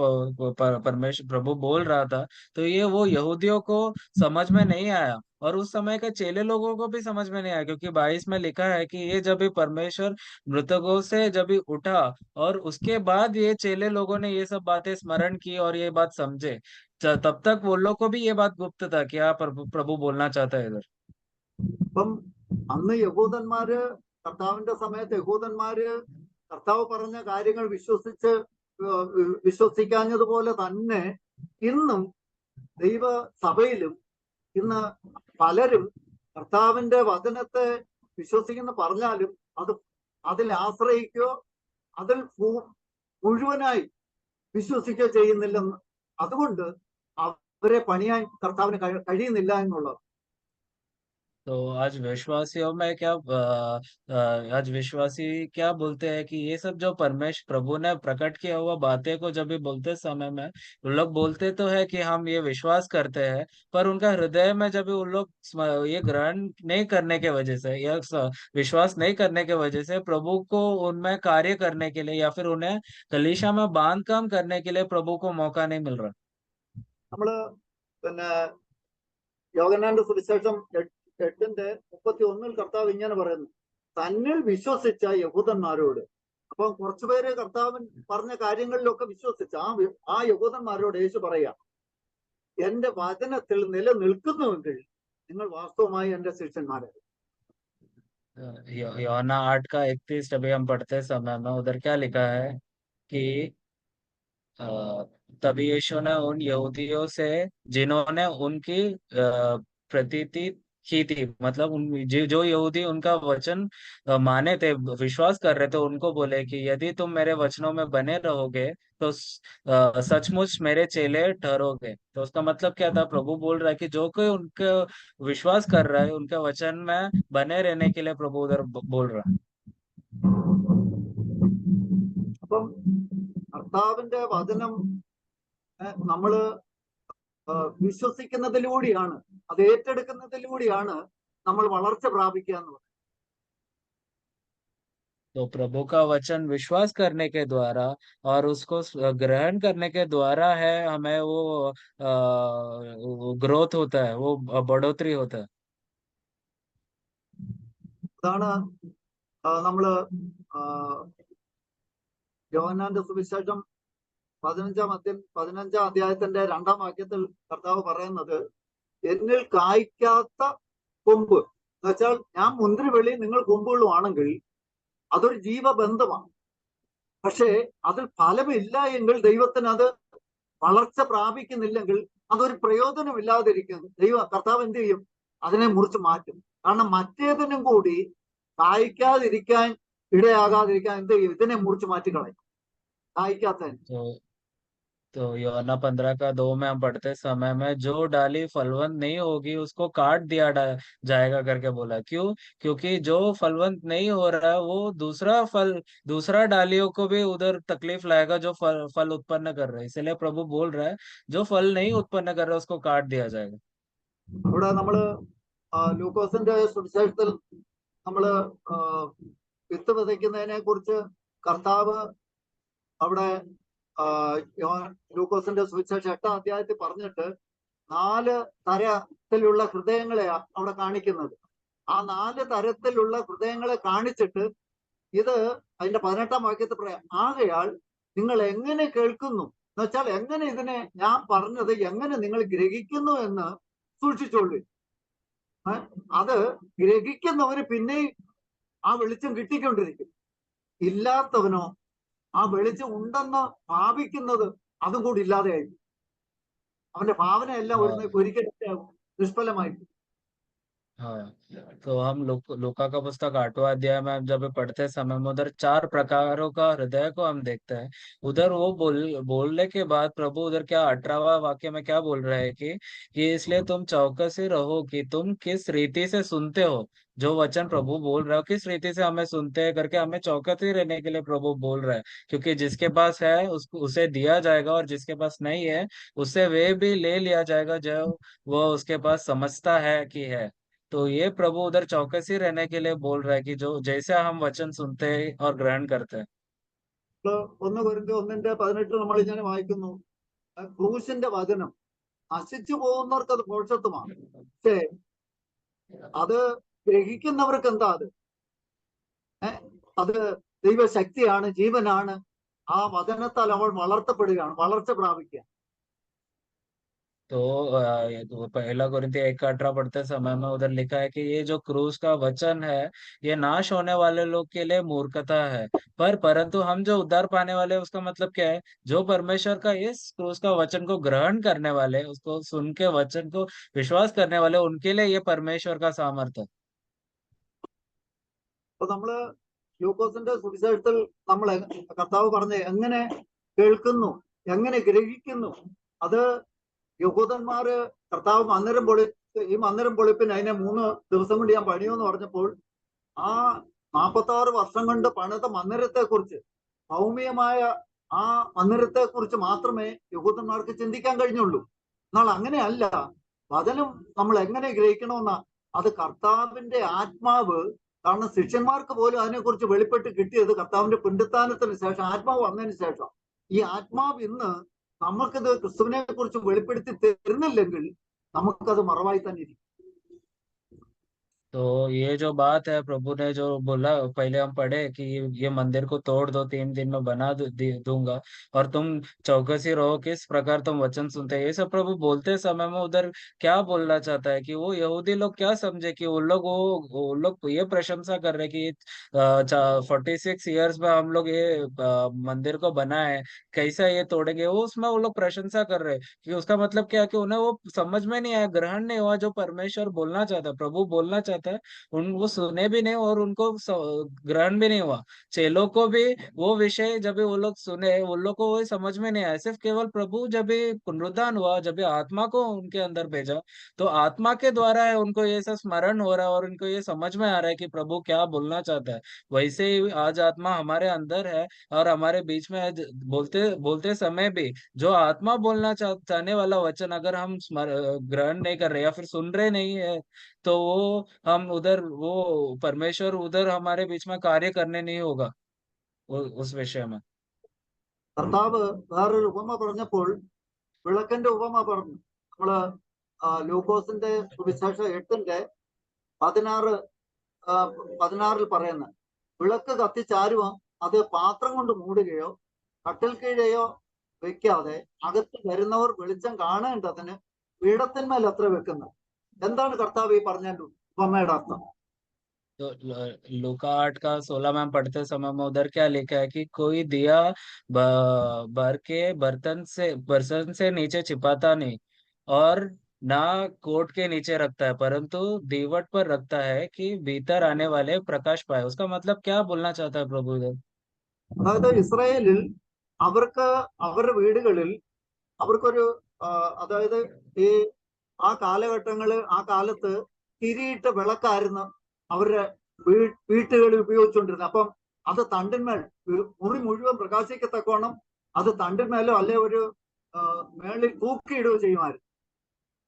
[SPEAKER 1] परमेश्वर प्रभु बोल रहा था, तो ये वो यहूदियों को समझ में नहीं आया। और उस समय के चेले लोगों को भी समझ में नहीं आया, क्योंकि 22 में लिखा है कि ये जब भी परमेश्वर मृतकों से जब भी उठा और उसके बाद ये चेले लोगों ने ये सब बातें स्मरण की और ये बात समझे। तब तक वो लोग को भी ये बात गुप्त था कि हाँ प्रभु प्रभु बोलना चाहता है इधर।
[SPEAKER 2] അപ്പം അന്ന് യഹൂദന്മാര്, കർത്താവിന്റെ സമയത്ത് യഹൂദന്മാര് കർത്താവ് പറഞ്ഞ കാര്യങ്ങൾ വിശ്വസിക്കാഞ്ഞതുപോലെ തന്നെ ഇന്നും ദൈവസഭയിലും ഇന്ന് പലരും കർത്താവിന്റെ വചനത്തെ വിശ്വസിക്കുന്ന പറഞ്ഞാലും അതിൽ ആശ്രയിക്കുകയോ അതിൽ മുഴുവനായി വിശ്വസിക്കുകയോ ചെയ്യുന്നില്ലെന്ന്, അതുകൊണ്ട് അവരെ പണിയാൻ കർത്താവിന് കഴിയുന്നില്ല എന്നുള്ളത്.
[SPEAKER 1] तो आज विश्वासियों में क्या आज विश्वासी क्या बोलते हैं कि ये सब जो परमेश्वर प्रभु ने प्रकट किया हुआ बातें को जब भी बोलते समय में उन लोग बोलते तो है कि हम ये विश्वास करते हैं, पर उनका हृदय में जब भी उन लोग ये ग्रहण नहीं करने के वजह से या विश्वास नहीं करने के वजह से प्रभु को उनमें कार्य करने के लिए या फिर उन्हें कलीसिया में बांध काम करने के लिए प्रभु को मौका नहीं मिल रहा।
[SPEAKER 2] നമ്മള് പിന്നെ യോഹന്നാന്റെ സുവിശേഷം 8:31 കർത്താവ് ഇങ്ങനെ പറയുന്നു, തന്നിൽ വിശ്വസിച്ച യഹൂദന്മാരോട്. അപ്പൊ കുറച്ചുപേര് കർത്താവൻ പറഞ്ഞ കാര്യങ്ങളിലൊക്കെ വിശ്വസിച്ച ആ യഹൂദന്മാരോട് യേശു പറയാ, എന്റെ വചനത്തിൽ നിലനിൽക്കുന്നുവെങ്കിൽ നിങ്ങൾ വാസ്തവമായി എന്റെ ശിഷ്യന്മാരെ.
[SPEAKER 1] यूहन्ना 8:31 अभी हम पढ़ते समय में उधर क्या लिखा है कि तभी यीशु ने उन यहूदियों से जिन्होंने उनकी प्रतीति की थी, मतलब जो यहूदी उनका वचन माने थे, विश्वास कर रहे थे, उनको बोले कि यदि तुम मेरे वचनों में बने रहोगे तो सचमुच मेरे चेले ठहरोगे। तो उसका मतलब क्या था? प्रभु बोल रहा है कि जो कोई उनके विश्वास कर रहा है, उनके वचन में बने रहने के लिए प्रभु उधर बोल रहा है।
[SPEAKER 2] അപ്പം കർത്താവിന്റെ വചനം നമ്മള് വിശ്വസിക്കുന്നതിലൂടെയാണ്, അത് ഏറ്റെടുക്കുന്നതിലൂടെയാണ് നമ്മൾ വളർച്ച പ്രാപിക്കുക എന്ന് പറയുന്നത്.
[SPEAKER 1] तो प्रभु का वचन विश्वास करने के द्वारा और उसको ग्रहण करने के द्वारा है हमें वो ग्रोथ होता है, वो बढ़ोतरी होता है।
[SPEAKER 2] അതാണ് നമ്മള് യോഹന്നാന്റെ സുവിശേഷം 15 അധ്യായത്തിന്റെ 2-ാം വാക്യത്തിൽ കർത്താവ് പറയുന്നത്, എന്നിൽ കായ്ക്കാത്ത കൊമ്പ് എന്ന് വെച്ചാൽ ഞാൻ മുന്തിരിവള്ളി നിങ്ങൾ കൊമ്പുകളുമാണെങ്കിൽ അതൊരു ജീവബന്ധമാണ്. പക്ഷേ അതിൽ ഫലമില്ല എങ്കിൽ, ദൈവത്തിന് അത് വളർച്ച പ്രാപിക്കുന്നില്ലെങ്കിൽ അതൊരു പ്രയോജനമില്ലാതിരിക്കുന്നു. കർത്താവ് എന്ത് ചെയ്യും? അതിനെ മുറിച്ച് മാറ്റും. കാരണം മറ്റേതിനും കൂടി കായ്ക്കാതിരിക്കാൻ ഇടയാകാതിരിക്കാൻ എന്ത് ചെയ്യും? ഇതിനെ മുറിച്ച് മാറ്റിക്കളയും, കായ്ക്കാത്തതിന്.
[SPEAKER 1] तो यूहन्ना 15:2 में हम पढ़ते समय में जो डाली फलवंत नहीं होगी उसको काट दिया जाएगा करके बोला। क्यों? क्योंकि जो फलवंत नहीं हो रहा है वो दूसरा डालियों को भी उधर तकलीफ लाएगा जो फल उत्पन्न कर रहा है। इसलिए प्रभु बोल रहा है जो फल नहीं उत्पन्न कर रहा है उसको काट दिया जाएगा।
[SPEAKER 2] ഇവിടെ നമ്മള് ലൂക്കോസിന്റെ സുവിശേഷത്തിൽ നമ്മള് വിത്ത് വിതയ്ക്കുന്നതിനെ കുറിച്ച് കർത്താവ് അവിടെ ലൂക്കോസിന്റെ സുവിശേഷം 8-ാം അധ്യായത്തിൽ പറഞ്ഞിട്ട് 4 തരത്തിലുള്ള ഹൃദയങ്ങളെ അവിടെ കാണിക്കുന്നത്. ആ 4 തരത്തിലുള്ള ഹൃദയങ്ങളെ കാണിച്ചിട്ട് ഇത് അതിന്റെ 18-ാം വാക്യത്തിൽ പറയാം, ആകയാൽ നിങ്ങൾ എങ്ങനെ കേൾക്കുന്നു എന്ന് വെച്ചാൽ എങ്ങനെ ഇതിനെ ഞാൻ പറഞ്ഞത് എങ്ങനെ നിങ്ങൾ ഗ്രഹിക്കുന്നു എന്ന് സൂക്ഷിച്ചോളൂ. അത് ഗ്രഹിക്കുന്നവന് പിന്നെ ആ വെളിച്ചം കിട്ടിക്കൊണ്ടിരിക്കും, ഇല്ലാത്തവനോ ആ വെളിച്ചം ഉണ്ടെന്ന് ഭാവിക്കുന്നത് അതും കൂടി ഇല്ലാതെയായി, അവന്റെ ഭാവനയെല്ലാം ഒരിക്കലും നിഷ്ഫലമായി.
[SPEAKER 1] हाँ, तो हम लूका का पुस्तक 8वां अध्याय में हम जब पढ़ते समय में उधर 4 प्रकारों का हृदय को हम देखते हैं। उधर वो बोलने के बाद प्रभु उधर क्या 18वां वाक्य में क्या बोल रहे हैं कि इसलिए तुम चौकसी रहो कि तुम किस रीति से सुनते हो। जो वचन प्रभु बोल रहे हो किस रीति से हमें सुनते हैं करके हमें चौकसी रहने के लिए प्रभु बोल रहा है। क्योंकि जिसके पास है उसको उसे दिया जाएगा और जिसके पास नहीं है उससे वे भी ले लिया जाएगा जो वो उसके पास समझता है कि है। तो ये प्रभु उधर चौकसी रहने के लिए बोल रहा है कि जो जैसे हम वचन सुनते हैं और ग्रहण करते हैं।
[SPEAKER 2] 1 കൊരിന്ത്യർ 1:18 നമ്മൾ ഇങ്ങനെ വായിക്കുന്നു, ക്രൂശിന്റെ വചനം നശിച്ചു പോകുന്നവർക്ക് അത് ഭോഷത്വമാണ്, പക്ഷേ അത് ഗ്രഹിക്കുന്നവർക്ക് എന്താ അത്? അത് ദൈവശക്തിയാണ്, ജീവനാണ്. ആ വചനത്താൽ അവൾ വളർത്തപ്പെടുകയാണ്, വളർച്ച പ്രാപിക്കുക.
[SPEAKER 1] तो पहला कोरिन्थियर 1:18 पढ़ते समय में उधर लिखा है कि ये जो क्रूस का वचन है, ये नाश होने वाले लोग के लिए मूर्खता है, परंतु हम जो उद्धार पाने वाले हैं, उसका मतलब क्या है? जो परमेश्वर का इस क्रूस का वचन को ग्रहण करने वाले, उसको सुन के वचन को विश्वास करने वाले, उनके लिए ये परमेश्वर का सामर्थ्य है।
[SPEAKER 2] അപ്പൊ നമ്മള് ലൂക്കോസിന്റെ സുവിശേഷത്തിൽ നമ്മൾ കർത്താവ് പറഞ്ഞ് എങ്ങനെ കേൾക്കുന്നു, എങ്ങനെ ഗ്രഹിക്കുന്നു, അത് യഹൂദന്മാര് കർത്താവ് ഈ മന്ദിരം പൊളിപ്പിന് അതിനെ 3 ദിവസം കൊണ്ട് ഞാൻ പണിയുമെന്ന് പറഞ്ഞപ്പോൾ ആ 46 വർഷം കൊണ്ട് പണിത മന്ദിരത്തെക്കുറിച്ച്, ഭൗമികമായ ആ മന്ദിരത്തെക്കുറിച്ച് മാത്രമേ യഹൂദന്മാർക്ക് ചിന്തിക്കാൻ കഴിഞ്ഞുള്ളൂ. എന്നാൽ അങ്ങനെയല്ല, വചനം നമ്മൾ എങ്ങനെ ഗ്രഹിക്കണമെന്ന, അത് കർത്താവിന്റെ ആത്മാവ്, കാരണം ശിഷ്യന്മാർക്ക് പോലും അതിനെക്കുറിച്ച് വെളിപ്പെട്ട് കിട്ടിയത് കർത്താവിന്റെ പുനരുത്ഥാനത്തിന് ശേഷം, ആത്മാവ് വന്നതിന് ശേഷം. ഈ ആത്മാവ് ഇന്ന് നമുക്കിത് ക്രിസ്തുവിനെ കുറിച്ച് വെളിപ്പെടുത്തി തരുന്നില്ലെങ്കിൽ നമുക്കത് മറവായി തന്നെ ഇരിക്കും.
[SPEAKER 1] तो ये जो बात है, प्रभु ने जो बोला, पहले हम पढ़े कि ये मंदिर को तोड़ दो, 3 दिन में बना दूंगा, और तुम चौकसी रहो किस प्रकार तुम वचन सुनते हैं। ये सब प्रभु बोलते समय में उधर क्या बोलना चाहता है कि वो यहूदी लोग क्या समझे कि वो लोग ये प्रशंसा कर रहे कि 46 ईयर्स में हम लोग ये मंदिर को बनाए, कैसा ये तोड़ेंगे, वो उसमें वो लोग प्रशंसा कर रहे कि उसका मतलब क्या है कि उन्हें वो समझ में नहीं आया, ग्रहण नहीं हुआ जो परमेश्वर बोलना चाहता है, प्रभु बोलना चाहता है। वो सुने भी नहीं और उनको ग्रहण भी नहीं हुआ। चेलों को भी वो विषय जब वो लोग सुने, उन लोग को वो समझ में नहीं आया। सिर्फ केवल प्रभु जब पुनरुत्थान हुआ, जब आत्मा को उनके अंदर भेजा, तो आत्मा के द्वारा है उनको ये सब स्मरण हो रहा है और उनको ये समझ में आ रहा है कि प्रभु क्या बोलना चाहता है। वैसे ही आज आत्मा हमारे अंदर है और हमारे बीच में है। बोलते बोलते समय भी जो आत्मा बोलना चाहने वाला वचन अगर हम ग्रहण नहीं कर रहे या फिर सुन रहे नहीं है, तो वो हम उधर वो परमेश्वर उधर हमारे बीच में कार्य करने नहीं होगा उस विषय में।
[SPEAKER 2] കർത്താവ് വേറൊരു ഉപമ പറഞ്ഞപ്പോൾ വിളക്കിന്റെ ഉപമ പറഞ്ഞു. നമ്മള് ലൂക്കോസിന്റെ സുവിശേഷം 8:16 പറയുന്നത്, വിളക്ക് കത്തിച്ചാരുവാ അത് പാത്രം കൊണ്ട് മൂടുകയോ കട്ടിൽ കീഴെയോ വെക്കാതെ അകത്ത് വരുന്നവർ വെളിച്ചം കാണേണ്ടതിന് പീഠത്തിന്മേൽ അത്ര വെക്കുന്നത്. എന്താണ് കർത്താവ് ഈ പറഞ്ഞ ഉപമയുടെ അർത്ഥം?
[SPEAKER 1] तो लूका 8:16 में हम पढ़ते समय में उधर क्या लिखा है कि कोई दिया भर के बर्तन से नीचे छिपाता नहीं, और ना कोट के नीचे रखता है, परंतु दीवट पर रखता है कि भीतर आने वाले प्रकाश पाए। उसका मतलब क्या बोलना चाहता है प्रभु इधर?
[SPEAKER 2] അതായത് ഇസ്രായേലിൽ അവരുടെ വീടുകളിൽ അവർക്കൊരു അതായത് ഈ ആ കാലത്ത് തിരിയിട്ട വിളക്കായിരുന്നു അവരുടെ വീട്ടുകളിൽ ഉപയോഗിച്ചുകൊണ്ടിരുന്നത്. അപ്പം അത് തണ്ടിന്മേൽ, മുറി മുഴുവൻ പ്രകാശിക്കത്തക്കോണം അത് തണ്ടിന്മേലോ അല്ലെ ഒരു മേളിൽ തൂക്കിയിടുകയോ ചെയ്യുമായിരുന്നു.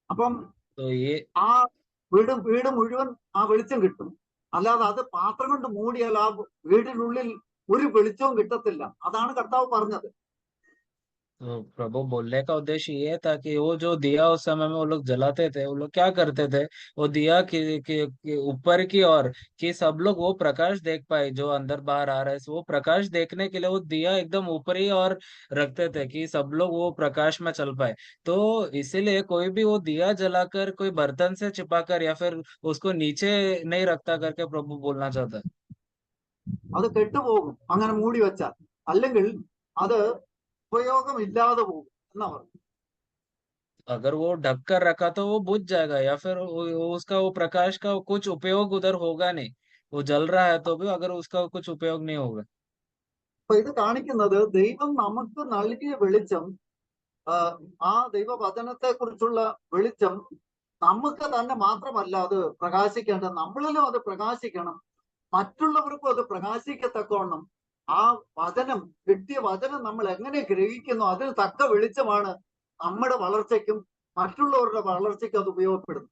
[SPEAKER 2] അപ്പം ആ വീട് മുഴുവൻ ആ വെളിച്ചം കിട്ടും. അല്ലാതെ അത് പാത്രം കൊണ്ട് മൂടിയാൽ ആ വീടിനുള്ളിൽ ഒരു വെളിച്ചവും കിട്ടത്തില്ല. അതാണ് കർത്താവ് പറഞ്ഞത്.
[SPEAKER 1] तो प्रभु बोलने का उद्देश्य ये था कि वो जो दिया उस समय में वो लोग जलाते थे, वो लोग क्या करते थे, वो दिया के ऊपर की ओर, कि सब लोग वो प्रकाश देख पाए जो अंदर बाहर आ रहा है। वो प्रकाश देखने के लिए वो दिया एकदम ऊपरी और रखते थे कि सब लोग वो प्रकाश में चल पाए। तो इसीलिए कोई भी वो दिया जलाकर कोई बर्तन से छिपाकर या फिर उसको नीचे नहीं रखता करके प्रभु बोलना चाहता है।
[SPEAKER 2] അത് കെട്ടുപോകും അങ്ങനെ മൂടി വെച്ചാൽ, അല്ലെങ്കിൽ അത് ഉപയോഗമില്ലാതെ പോകും എന്നാ പറഞ്ഞു.
[SPEAKER 1] अगर वो ढक कर रखा तो वो बुझ जाएगा, या फिर उसका वो प्रकाश का कुछ उपयोग उधर होगा नहीं। वो जल रहा है तो भी अगर उसका कुछ उपयोग नहीं होगा।
[SPEAKER 2] അപ്പൊ ഇത് കാണിക്കുന്നത് ദൈവം നമുക്ക് നൽകിയ വെളിച്ചം, ആ ദൈവവചനത്തെ കുറിച്ചുള്ള വെളിച്ചം നമുക്ക് തന്നെ മാത്രമല്ല അത് പ്രകാശിക്കേണ്ടത്, നമ്മളിലും അത് പ്രകാശിക്കണം, മറ്റുള്ളവർക്കും അത് പ്രകാശിക്കത്തക്കവണ്ണം ആ വചനം, കിട്ടിയ വചനം നമ്മൾ എങ്ങനെ ഗ്രഹിക്കുന്നു അതിന് തക്ക വെളിച്ചമാണ് നമ്മുടെ വളർച്ചയ്ക്കും മറ്റുള്ളവരുടെ വളർച്ചയ്ക്കും അത് ഉപയോഗപ്പെടുന്നത്.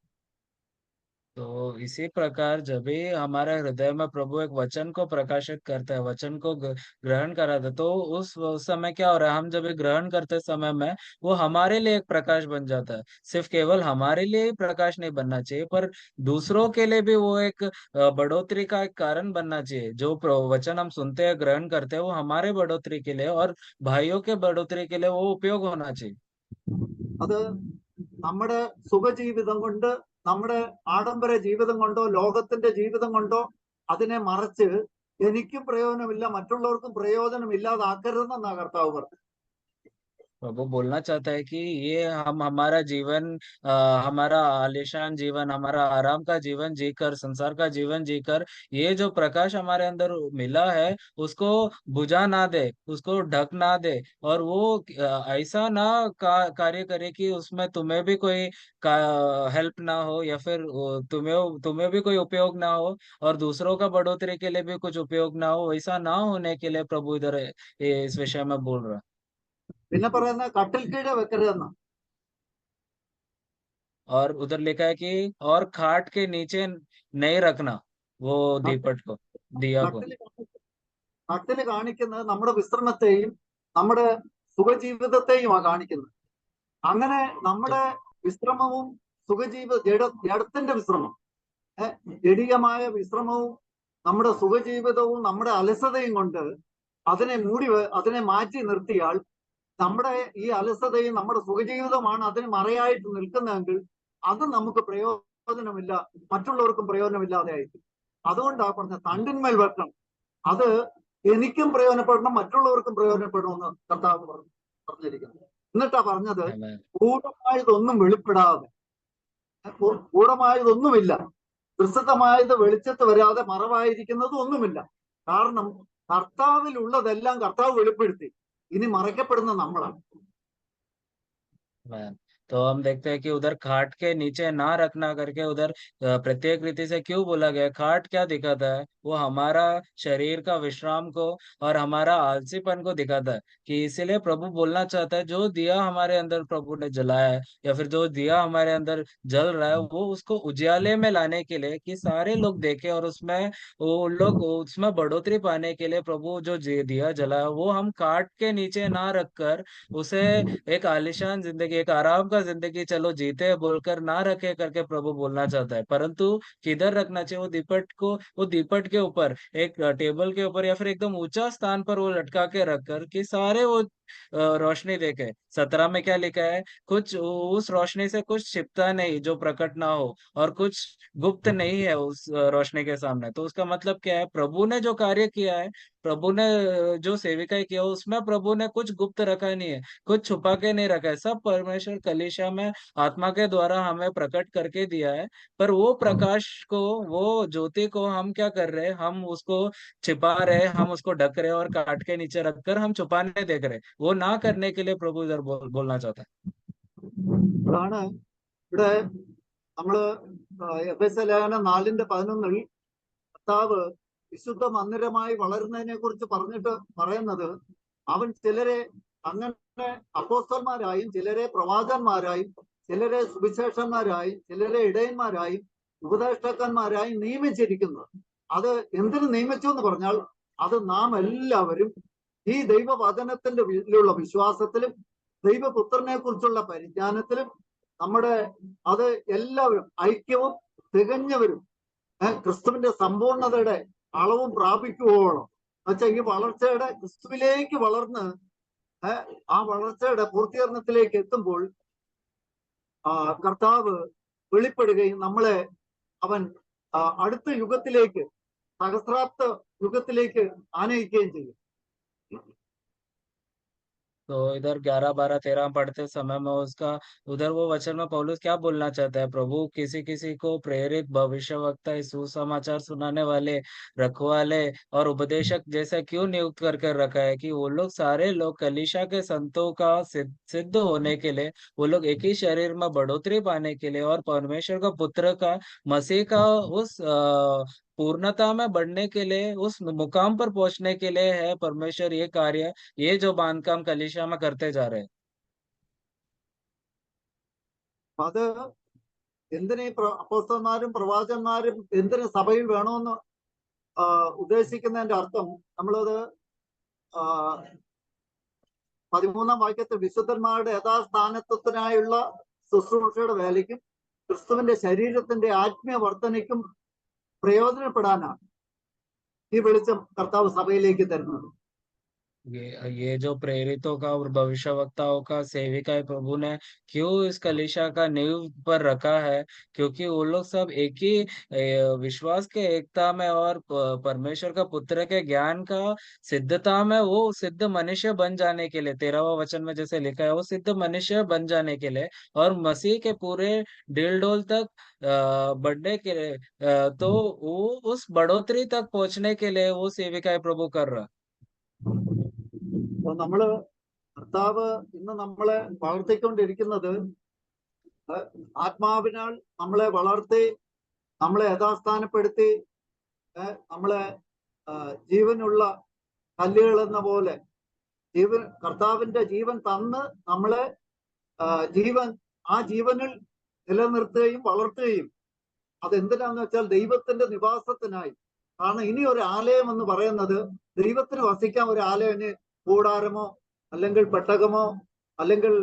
[SPEAKER 1] तो इसी प्रकार जब भी हमारे हृदय में प्रभु एक वचन को प्रकाशित करता है, वचन को ग्रहण कराता है, तो उस समय क्या हो रहा है, हम जब ये ग्रहण करते समय में वो हमारे लिए एक प्रकाश बन जाता है। सिर्फ केवल हमारे लिए ही प्रकाश नहीं बनना चाहिए, पर दूसरों के लिए भी वो एक बढ़ोतरी का एक कारण बनना चाहिए। जो वचन हम सुनते हैं, ग्रहण करते हैं, वो हमारे बढ़ोतरी के लिए और भाइयों के बढ़ोतरी के लिए वो उपयोग होना चाहिए।
[SPEAKER 2] അത് നമ്മുടെ സുഖജീവിതം കൊണ്ട്, നമ്മുടെ ആഡംബര ജീവിതം കൊണ്ടോ, ലോകത്തിന്റെ ജീവിതം കൊണ്ടോ അതിനെ മറച്ച് എനിക്കും പ്രയോജനമില്ല മറ്റുള്ളവർക്കും പ്രയോജനമില്ലാതാക്കരുതെന്നാണ് കർത്താവ് പറഞ്ഞത്.
[SPEAKER 1] प्रभु बोलना चाहता है कि ये हम हमारा जीवन हमारा आलीशान जीवन, हमारा आराम का जीवन जीकर, संसार का जीवन जीकर, ये जो प्रकाश हमारे अंदर मिला है उसको बुझा ना दे, उसको ढक ना दे, और वो ऐसा ना कार्य करे कि उसमें तुम्हें भी कोई हेल्प ना हो, या फिर तुम्हें तुम्हें भी कोई उपयोग ना हो, और दूसरों का बढ़ोतरी के लिए भी कुछ उपयोग ना हो। वैसा ना होने के लिए प्रभु इधर ये इस विषय में बोल रहा है।
[SPEAKER 2] പിന്നെ പറയുന്ന കട്ടിൽ കീഴെ വെക്കരുതെന്ന്.
[SPEAKER 1] और उधर लिखा है कि और खाट के नीचे नहीं रखना वो दीपट को, दिया को।
[SPEAKER 2] കട്ടിൽ കട്ടിൽ കാണിക്കുന്നത് നമ്മുടെ വിശ്രമത്തെയും നമ്മുടെ സുഖജീവിതത്തെയുമാണ് കാണിക്കുന്നത്. അങ്ങനെ
[SPEAKER 1] तो
[SPEAKER 2] നമ്മുടെ വിശ്രമവും ജഡത്തിന്റെ വിശ്രമം, ജഡികമായ വിശ്രമവും നമ്മുടെ സുഖജീവിതവും നമ്മുടെ അലസതയും കൊണ്ട് അതിനെ മാറ്റി നിർത്തിയാൽ നമ്മുടെ ഈ അലസതയും നമ്മുടെ സുഖജീവിതമാണ് അതിന് മറയായിട്ട് നിൽക്കുന്നതെങ്കിൽ അത് നമുക്ക് പ്രയോജനമില്ല, മറ്റുള്ളവർക്കും പ്രയോജനമില്ലാതെ ആയിരിക്കും. അതുകൊണ്ടാണ് പറഞ്ഞ തണ്ടിന്മേൽ വെക്കണം. അത് എനിക്കും പ്രയോജനപ്പെടണം, മറ്റുള്ളവർക്കും പ്രയോജനപ്പെടണമെന്ന് കർത്താവ് പറഞ്ഞിരിക്കുന്നത്. എന്നിട്ടാ പറഞ്ഞത് ഗൂഢമായതൊന്നും വെളിപ്പെടാതെ, ഗൂഢമായതൊന്നുമില്ല, വിശുദ്ധമായത് വെളിച്ചത്ത് വരാതെ മറവായിരിക്കുന്നത് ഒന്നുമില്ല. കാരണം കർത്താവിലുള്ളതെല്ലാം കർത്താവ് വെളിപ്പെടുത്തി, ഇനി മറയ്ക്കപ്പെടുന്ന നമ്മളാണ്.
[SPEAKER 1] तो हम देखते हैं कि उधर खाट के नीचे ना रखना करके उधर प्रत्येक रीति से क्यों बोला गया। खाट क्या दिखाता है, वो हमारा शरीर का विश्राम को और हमारा आलसीपन को दिखाता है। कि इसीलिए प्रभु बोलना चाहता है, जो दिया हमारे अंदर प्रभु ने जलाया है, या फिर जो दिया हमारे अंदर जल रहा है, वो उसको उजाले में लाने के लिए, कि सारे लोग देखें और उसमें वो लोग उसमें बढ़ोतरी पाने के लिए प्रभु जो दिया जलाया, वो हम खाट के नीचे ना रखकर उसे एक आलीशान जिंदगी, एक आराम का जिंदगी चलो जीते हैं बोलकर ना रखे करके प्रभु बोलना चाहता है। परंतु किधर रखना चाहिए, वो दीपट को, वो दीपट के ऊपर एक टेबल के ऊपर, या फिर एकदम ऊंचा स्थान पर वो लटका के रखकर, कि सारे वो रोशनी देखे। 17 में क्या लिखा है, कुछ उस रोशनी से कुछ छिपता नहीं जो प्रकट ना हो, और कुछ गुप्त नहीं है उस रोशनी के सामने। तो उसका मतलब क्या है, प्रभु ने जो कार्य किया है, प्रभु ने जो सेविकाई किया, उसमें प्रभु ने कुछ गुप्त रखा नहीं है, कुछ छुपा के नहीं रखा है। सब परमेश्वर कलीसिया में आत्मा के द्वारा हमें प्रकट करके दिया है। पर वो प्रकाश को, वो ज्योति को हम क्या कर रहे हैं, हम उसको छिपा रहे, हम उसको ढक रहे और काट के नीचे रखकर हम छुपाने देख रहे। वो ना करने के लिए प्रभु इधर बोलना चाहता है।
[SPEAKER 2] അതാണ് ഇവിടെ നമ്മള് എഫെസ്യ ലേഖനം 4:11 കർത്താവ് വിശുദ്ധ മന്ദിരമായി വളരുന്നതിനെ കുറിച്ച് പറഞ്ഞിട്ട് പറയുന്നത്, അവൻ ചിലരെ അങ്ങനെ അപ്പോസ്തലന്മാരായും ചിലരെ പ്രവാചകന്മാരായും ചിലരെ സുവിശേഷന്മാരായും ചിലരെ ഇടയന്മാരായും ഉപദേഷ്ടാക്കന്മാരായും നിയമിച്ചിരിക്കുന്നത്. അത് എന്തിനു നിയമിച്ചു എന്ന് പറഞ്ഞാൽ, അത് നാം എല്ലാവരും ഈ ദൈവവചനത്തിന്റെ വിശ്വാസത്തിലും ദൈവപുത്രനെ കുറിച്ചുള്ള പരിജ്ഞാനത്തിലും അത് എല്ലാവരും ഐക്യവും തികഞ്ഞവരും ക്രിസ്തുവിന്റെ സമ്പൂർണതയുടെ അളവും പ്രാപിക്കുവോളം, എന്നുവെച്ചാൽ ഈ വളർച്ചയുടെ ക്രിസ്തുവിലേക്ക് വളർന്ന് ആ വളർച്ചയുടെ പൂർത്തീകരണത്തിലേക്ക് എത്തുമ്പോൾ കർത്താവ് വെളിപ്പെടുകയും നമ്മളെ അവൻ അടുത്ത യുഗത്തിലേക്ക്, സഹസ്രാബ്ദ യുഗത്തിലേക്ക് ആനയിക്കുകയും ചെയ്യും.
[SPEAKER 1] तो इधर 11, 12, 13 पढ़ते समय में उसका उधर वो वचन में पौलुस क्या बोलना चाहता है, प्रभु किसी किसी को प्रेरित, भविष्यवक्ता, सुसमाचार सुनाने वाले, रखवाले और उपदेशक जैसा क्यों नियुक्त करके रखा है, कि वो लोग सारे लोग कलीसिया के संतों का सिद्ध होने के लिए, वो लोग एक ही शरीर में बढ़ोतरी पाने के लिए, और परमेश्वर का पुत्र का, मसीह का उस पूर्णता में बढ़ने के लिए, उस मुकाम पर पहुंचने के लिए है परमेश्वर ये कार्य, ये जो बांधकाम कलीसिया में करते जा रहे हैं।
[SPEAKER 2] അത് എന്തിനീ അപ്പോസ്തലന്മാരും പ്രവാചകന്മാരും എന്തിന് സഭയിൽ വേണമെന്ന് ഉദ്ദേശിക്കുന്നതിന്റെ അർത്ഥം നമ്മളത് 13-ാം വാക്യത്തിൽ വിശുദ്ധന്മാരുടെ യഥാസ്ഥാനത്വത്തിനായുള്ള ശുശ്രൂഷയുടെ വേലയ്ക്കും ക്രിസ്തുവിന്റെ ശരീരത്തിന്റെ ആത്മീയ വർധനയ്ക്കും പ്രയോജനപ്പെടാനാണ് ഈ വെളിച്ചം കർത്താവ് സഭയിലേക്ക് തരുന്നത്.
[SPEAKER 1] ये जो प्रेरितों का और भविष्यवक्ताओं का सेविका प्रभु ने क्यों इस कलीसिया का नींव पर रखा है, क्योंकि वो लोग सब एक ही विश्वास के एकता में और परमेश्वर का पुत्र के ज्ञान का सिद्धता में वो सिद्ध मनुष्य बन जाने के लिए, 13वां वचन में जैसे लिखा है, वो सिद्ध मनुष्य बन जाने के लिए और मसीह के पूरे डील डोल तक बढ़ने के लिए, तो वो उस बढ़ोतरी तक पहुंचने के लिए वो सेविकाएं प्रभु कर रहा।
[SPEAKER 2] അപ്പൊ നമ്മള് കർത്താവ് ഇന്ന് നമ്മളെ വളർത്തിക്കൊണ്ടിരിക്കുന്നത് ആത്മാവിനാൽ നമ്മളെ വളർത്തി നമ്മളെ യഥാസ്ഥാനപ്പെടുത്തി നമ്മളെ ജീവനുള്ള കല്ലുകൾ എന്ന പോലെ കർത്താവിന്റെ ജീവൻ തന്ന് നമ്മളെ ആ ജീവനിൽ നിലനിർത്തുകയും വളർത്തുകയും അതെന്തിനാന്ന് വെച്ചാൽ ദൈവത്തിന്റെ നിവാസത്തിനായി. കാരണം ഇനി ഒരു ആലയം എന്ന് പറയുന്നത് ദൈവത്തിന് വസിക്കാൻ ഒരു ആലയം, കൂടാരമോ അല്ലെങ്കിൽ പെട്ടകമോ അല്ലെങ്കിൽ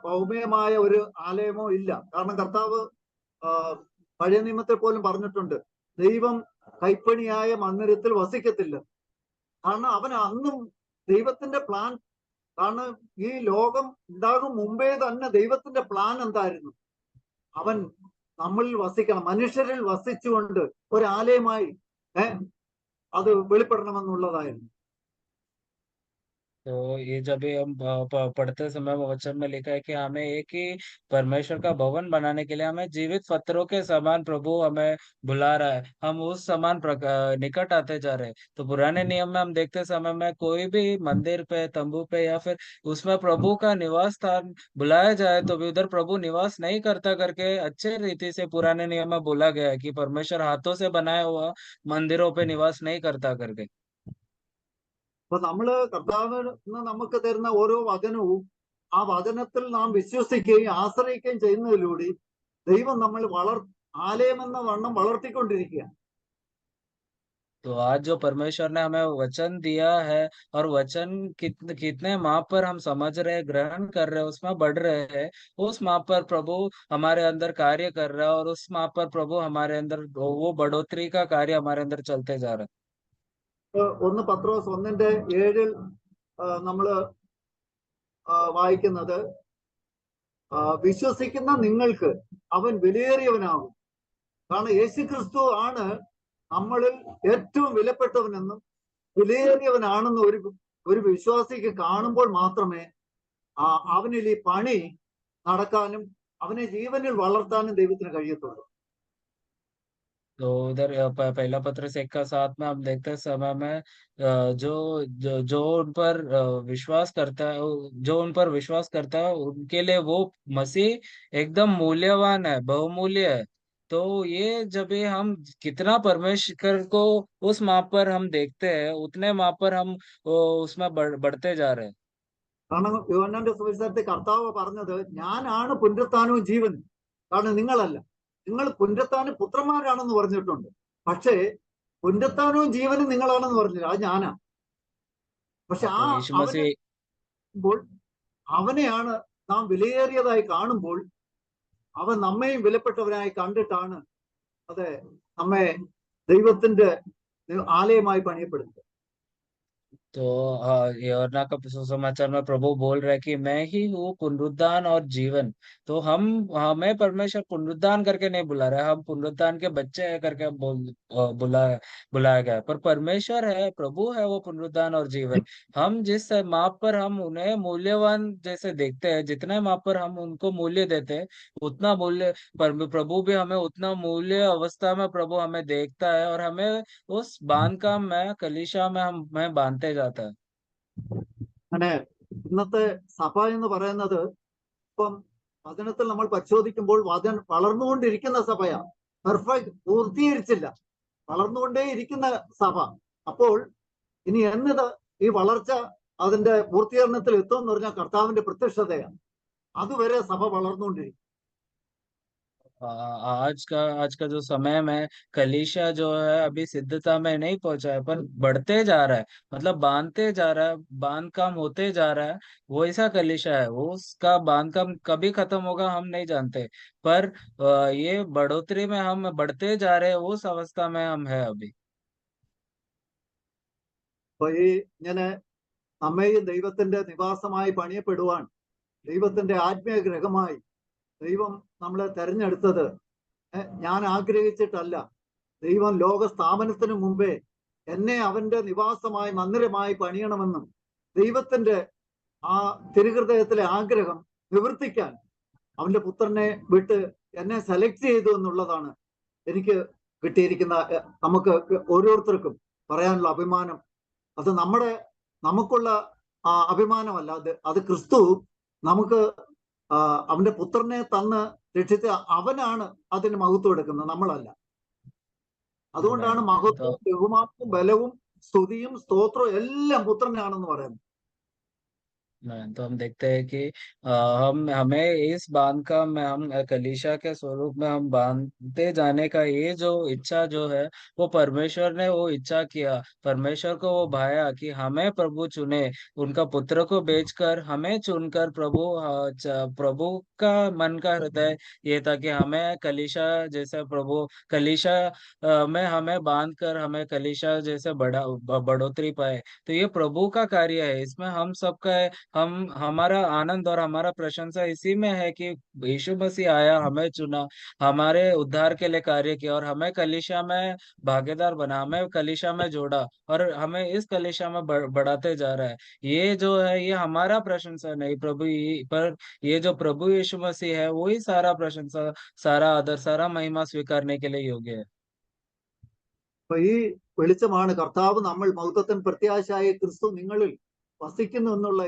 [SPEAKER 2] ഭൗമികമായ ഒരു ആലയമോ ഇല്ല. കാരണം കർത്താവ് പഴയ നിയമത്തിൽ പോലും പറഞ്ഞിട്ടുണ്ട്, ദൈവം കൈപ്പണിയായ മന്ദിരത്തിൽ വസിക്കത്തില്ല. കാരണം അവൻ അന്നും ദൈവത്തിന്റെ പ്ലാൻ, കാരണം ഈ ലോകം ഉണ്ടാകും മുമ്പേ തന്നെ ദൈവത്തിന്റെ പ്ലാൻ എന്തായിരുന്നു? അവൻ നമ്മളിൽ വസിക്കണം, മനുഷ്യരിൽ വസിച്ചുകൊണ്ട് ഒരാലയമായി അത് വെളിപ്പെടണമെന്നുള്ളതായിരുന്നു.
[SPEAKER 1] तो ये जब भी हम पढ़ते समय वचन में लिखा है कि हमें एक ही परमेश्वर का भवन बनाने के लिए हमें जीवित पत्थरों के समान प्रभु हमें बुला रहा है, हम उस समान निकट आते जा रहे हैं। तो पुराने नियम में हम देखते समय में कोई भी मंदिर पे, तंबू पे या फिर उसमें प्रभु का निवास स्थान बुलाया जाए तो भी उधर प्रभु निवास नहीं करता करके अच्छे रीति से पुराने नियम में बोला गया है कि परमेश्वर हाथों से बनाया हुआ मंदिरों पे निवास नहीं करता करके।
[SPEAKER 2] അപ്പൊ നമ്മള് കർത്താവിന് നമുക്ക് തരുന്ന ഓരോ വചനവും ആ വചനത്തിൽ നാം വിശ്വസിക്കുകയും ആശ്രയിക്കുകയും ചെയ്യുന്നതിലൂടെ ദൈവം നമ്മൾ ആലയമെന്ന വണ്ണം വളർത്തിക്കൊണ്ടിരിക്കുക.
[SPEAKER 1] तो आज जो परमेश्वर ने हमें वचन दिया है और वचन कितने माप पर हम समझ रहे, ग्रहण कर रहे, उसमें बढ़ रहे हैं, उस माप पर प्रभु हमारे अंदर कार्य कर रहा है और उस माप पर प्रभु हमारे अंदर वो बढ़ोतरी का कार्य हमारे अंदर चलते जा रहा है।
[SPEAKER 2] 1 പത്രോസ് 1:7 നമ്മള് വായിക്കുന്നത്, വിശ്വസിക്കുന്ന നിങ്ങൾക്ക് അവൻ വിലയേറിയവനാകും. കാരണം യേശുക്രിസ്തു ആണ് നമ്മളിൽ ഏറ്റവും വിലപ്പെട്ടവനെന്നും വിലയേറിയവനാണെന്ന് ഒരു വിശ്വാസിക്ക് കാണുമ്പോൾ മാത്രമേ അവനിൽ ഈ പണി നടക്കാനും അവനെ ജീവനിൽ വളർത്താനും ദൈവത്തിന് കഴിയത്തുള്ളൂ.
[SPEAKER 1] तो उधर पहला पत्र 1:7 में हम देखते हैं समय में जो जो उन पर विश्वास करता है, जो उन पर विश्वास करता है उनके लिए वो मसीह एकदम मूल्यवान है, बहुमूल्य है। तो ये जब ये हम कितना परमेश्वर को उस माप पर हम देखते हैं, उतने माप पर हम उसमें बढ़ते जा रहे हैं।
[SPEAKER 2] കാരണം യോഹന്നാന്റെ സുവിശേഷത്തിൽ കർത്താവ് പറഞ്ഞത്, ഞാനാണ് പുനരുത്ഥാനവും ജീവനും. കാരണം നിങ്ങളല്ല, നിങ്ങൾ പുനരുത്ഥാന പുത്രന്മാരാണെന്ന് പറഞ്ഞിട്ടുണ്ട്. പക്ഷേ പുനരുത്ഥാനവും ജീവനും നിങ്ങളാണെന്ന് പറഞ്ഞില്ല, അത് ഞാനാ. പക്ഷെ അവനെയാണ് നാം വിലയേറിയതായി കാണുമ്പോൾ അവൻ നമ്മയും വിലപ്പെട്ടവനായി കണ്ടിട്ടാണ് അതെ നമ്മെ ദൈവത്തിന്റെ ആലയമായി പണിയപ്പെടുന്നത്.
[SPEAKER 1] तो यूहन्ना का सुसमाचार में प्रभु बोल रहा है कि मैं ही हूँ पुनरुत्थान और जीवन। तो हमें परमेश्वर पुनरुत्थान करके नहीं बुला रहा है, हम पुनरुत्थान के बच्चे हैं करके बुलाया गया है। पर परमेश्वर है, प्रभु है वो पुनरुत्थान और जीवन। हम जिस माप पर हम उन्हें मूल्यवान जैसे देखते हैं, जितने माप पर हम उनको मूल्य देते हैं, उतना मूल्य प्रभु भी हमें उतना मूल्य अवस्था में प्रभु हमें देखता है और हमें उस बांधकाम में, कलीसिया में हमें बांधते जाता है।
[SPEAKER 2] അങ്ങനെ ഇന്നത്തെ സഭ എന്ന് പറയുന്നത് ഇപ്പം വചനത്തിൽ നമ്മൾ പരിശോധിക്കുമ്പോൾ വളർന്നുകൊണ്ടിരിക്കുന്ന സഭയാണ്. പെർഫെക്റ്റ് പൂർത്തീകരിച്ചില്ല, വളർന്നുകൊണ്ടേയിരിക്കുന്ന സഭ. അപ്പോൾ ഇനി എന്നിത് ഈ വളർച്ച അതിന്റെ പൂർത്തീകരണത്തിൽ എത്തുമെന്ന് പറഞ്ഞാൽ കർത്താവിന്റെ പ്രത്യക്ഷതയാണ്. അതുവരെ സഭ വളർന്നുകൊണ്ടിരിക്കും.
[SPEAKER 1] आज का जो समय में कलीसिया जो है अभी सिद्धता में नहीं पहुंचा है, पर बढ़ते जा रहा है। मतलब बांधते जा रहा है, बांध काम होते जा रहा है। वो ऐसा कलीसिया है, वो उसका बांध काम कभी खत्म होगा हम नहीं जानते। पर ये बढ़ोतरी में हम बढ़ते जा रहे हैं, उस अवस्था में हम है अभी।
[SPEAKER 2] അപ്പൊ ഈ ഇങ്ങനെ നമ്മയും ദൈവത്തിന്റെ നിവാസമായി പണിയപ്പെടുവാൻ ദൈവത്തിന്റെ ആത്മീയ ഗ്രഹമായി ദൈവം നമ്മളെ തെരഞ്ഞെടുത്തത് ഞാൻ ആഗ്രഹിച്ചിട്ടല്ല. ദൈവം ലോക സ്ഥാപനത്തിന് മുമ്പേ എന്നെ അവന്റെ നിവാസമായി മന്ദിരമായി പണിയണമെന്നും ദൈവത്തിന്റെ ആ തിരുഹൃദയത്തിലെ ആഗ്രഹം നിവർത്തിക്കാൻ അവന്റെ പുത്രനെ വിട്ട് എന്നെ സെലക്ട് ചെയ്തു എന്നുള്ളതാണ് എനിക്ക് കിട്ടിയിരിക്കുന്ന നമുക്ക് ഓരോരുത്തർക്കും പറയാനുള്ള അഭിമാനം. അത് നമുക്കുള്ള അഭിമാനമല്ല, അത് ക്രിസ്തു നമുക്ക് അവന്റെ പുത്രനെ തന്ന് രക്ഷിച്ച അവനാണ് അതിന് മഹത്വം എടുക്കുന്നത്, നമ്മളല്ല. അതുകൊണ്ടാണ്
[SPEAKER 1] Amen. तो
[SPEAKER 2] മഹത്വവും ബഹുമാനവും ബലവും സ്തുതിയും സ്തോത്രവും എല്ലാം പുത്രനാണെന്ന് പറയുന്നത്.
[SPEAKER 1] तो हम देखते हैं कि हम हमें इस बांध का में हम कलीसिया के स्वरूप में हम बांधते जाने का ये जो इच्छा जो है, वो परमेश्वर ने वो इच्छा किया। परमेश्वर को वो भाया कि हमें प्रभु चुने, उनका पुत्र को बेचकर हमें चुनकर प्रभु का मन का हृदय ये था कि हमें कलीसिया जैसे प्रभु कलीसिया में हमें बांध कर हमें कलीसिया जैसे बढ़ोतरी पाए। तो ये प्रभु का कार्य है, इसमें हम सबका हम हमारा आनंद और हमारा प्रशंसा इसी में है कि यीशु मसीह आया, हमें चुना, हमारे उद्धार के लिए कार्य किया और हमें कलीसिया में भागीदार बना, हमें कलीसिया में जोड़ा और हमें इस कलीसिया में बढ़ाते जा रहा है। ये जो है ये हमारा प्रशंसा नहीं प्रभु पर ये जो प्रभु यीशु मसीह है वही सारा प्रशंसा, सारा आदर, सारा महिमा स्वीकारने के लिए योग्य है।
[SPEAKER 2] അപ്പൊ ഈ വെളിച്ചമാണ് കർത്താവ്, നമ്മൾ മൗത്തത്തിന് പ്രത്യാശയായ ക്രിസ്തു നിങ്ങളിൽ വസിക്കുന്നു എന്നുള്ള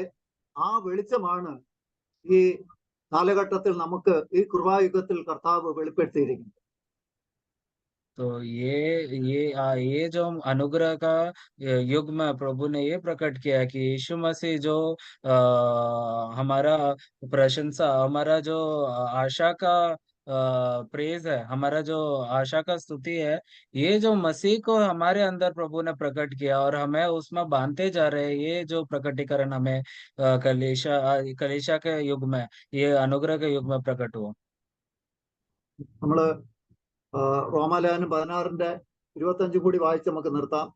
[SPEAKER 2] ആ വെളിച്ചമാണ് ഈ കാലഘട്ടത്തിൽ നമുക്ക് ഈ കൃപായുഗത്തിൽ കർത്താവ് വെളിപ്പെടുത്തിയിരിക്കുന്നത്.
[SPEAKER 1] तो ये जो अनुग्रह का युग में प्रभु ने ये प्रकट किया है कि यीशु मसीह जो हमारा प्रशंसा, हमारा जो आशा का प्रेज है, हमारा जो आशा का स्तुति है, ये जो मसीह को हमारे अंदर प्रभु ने प्रकट किया और हमें उसमें बांधते जा रहे हैं। ये जो प्रकटीकरण हमें कलीशा के युग में, ये अनुग्रह के युग में प्रकट हुआ।
[SPEAKER 2] നമ്മള് റോമാലേഖനം 16:25 കൂടി വായിച്ച് നമുക്ക് നിർത്താം.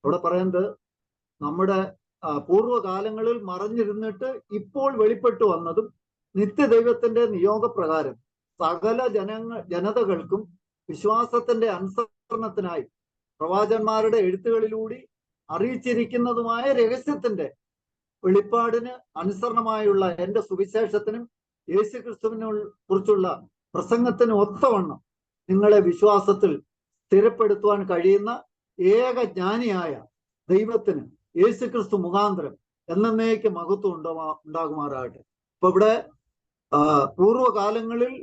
[SPEAKER 2] അവിടെ പറയുന്നത് നമ്മുടെ പൂർവ്വകാലങ്ങളിൽ മറഞ്ഞിരുന്നിട്ട് ഇപ്പോൾ വെളിപ്പെട്ടു വന്നതും നിത്യദൈവത്തിന്റെ നിയോഗപ്രകാരം സകല ജനതകൾക്കും വിശ്വാസത്തിന്റെ അനുസരണത്തിനായി പ്രവാചകന്മാരുടെ എഴുത്തുകളിലൂടെ അറിയിച്ചിരിക്കുന്നതുമായ രഹസ്യത്തിന്റെ വെളിപ്പാടിന് അനുസരണമായുള്ള എന്റെ സുവിശേഷത്തിനും യേശുക്രിസ്തുവിനെ കുറിച്ചുള്ള പ്രസംഗത്തിന് ഒത്തവണ്ണം നിങ്ങളെ വിശ്വാസത്തിൽ സ്ഥിരപ്പെടുത്തുവാൻ കഴിയുന്ന ഏക ജ്ഞാനിയായ ദൈവത്തിന് യേശുക്രിസ്തു മുഖാന്തരം എന്നേക്ക് മഹത്വം ഉണ്ടാകുമാറാകട്ടെ. ഇപ്പൊ ഇവിടെ പൂർവ്വകാലങ്ങളിൽ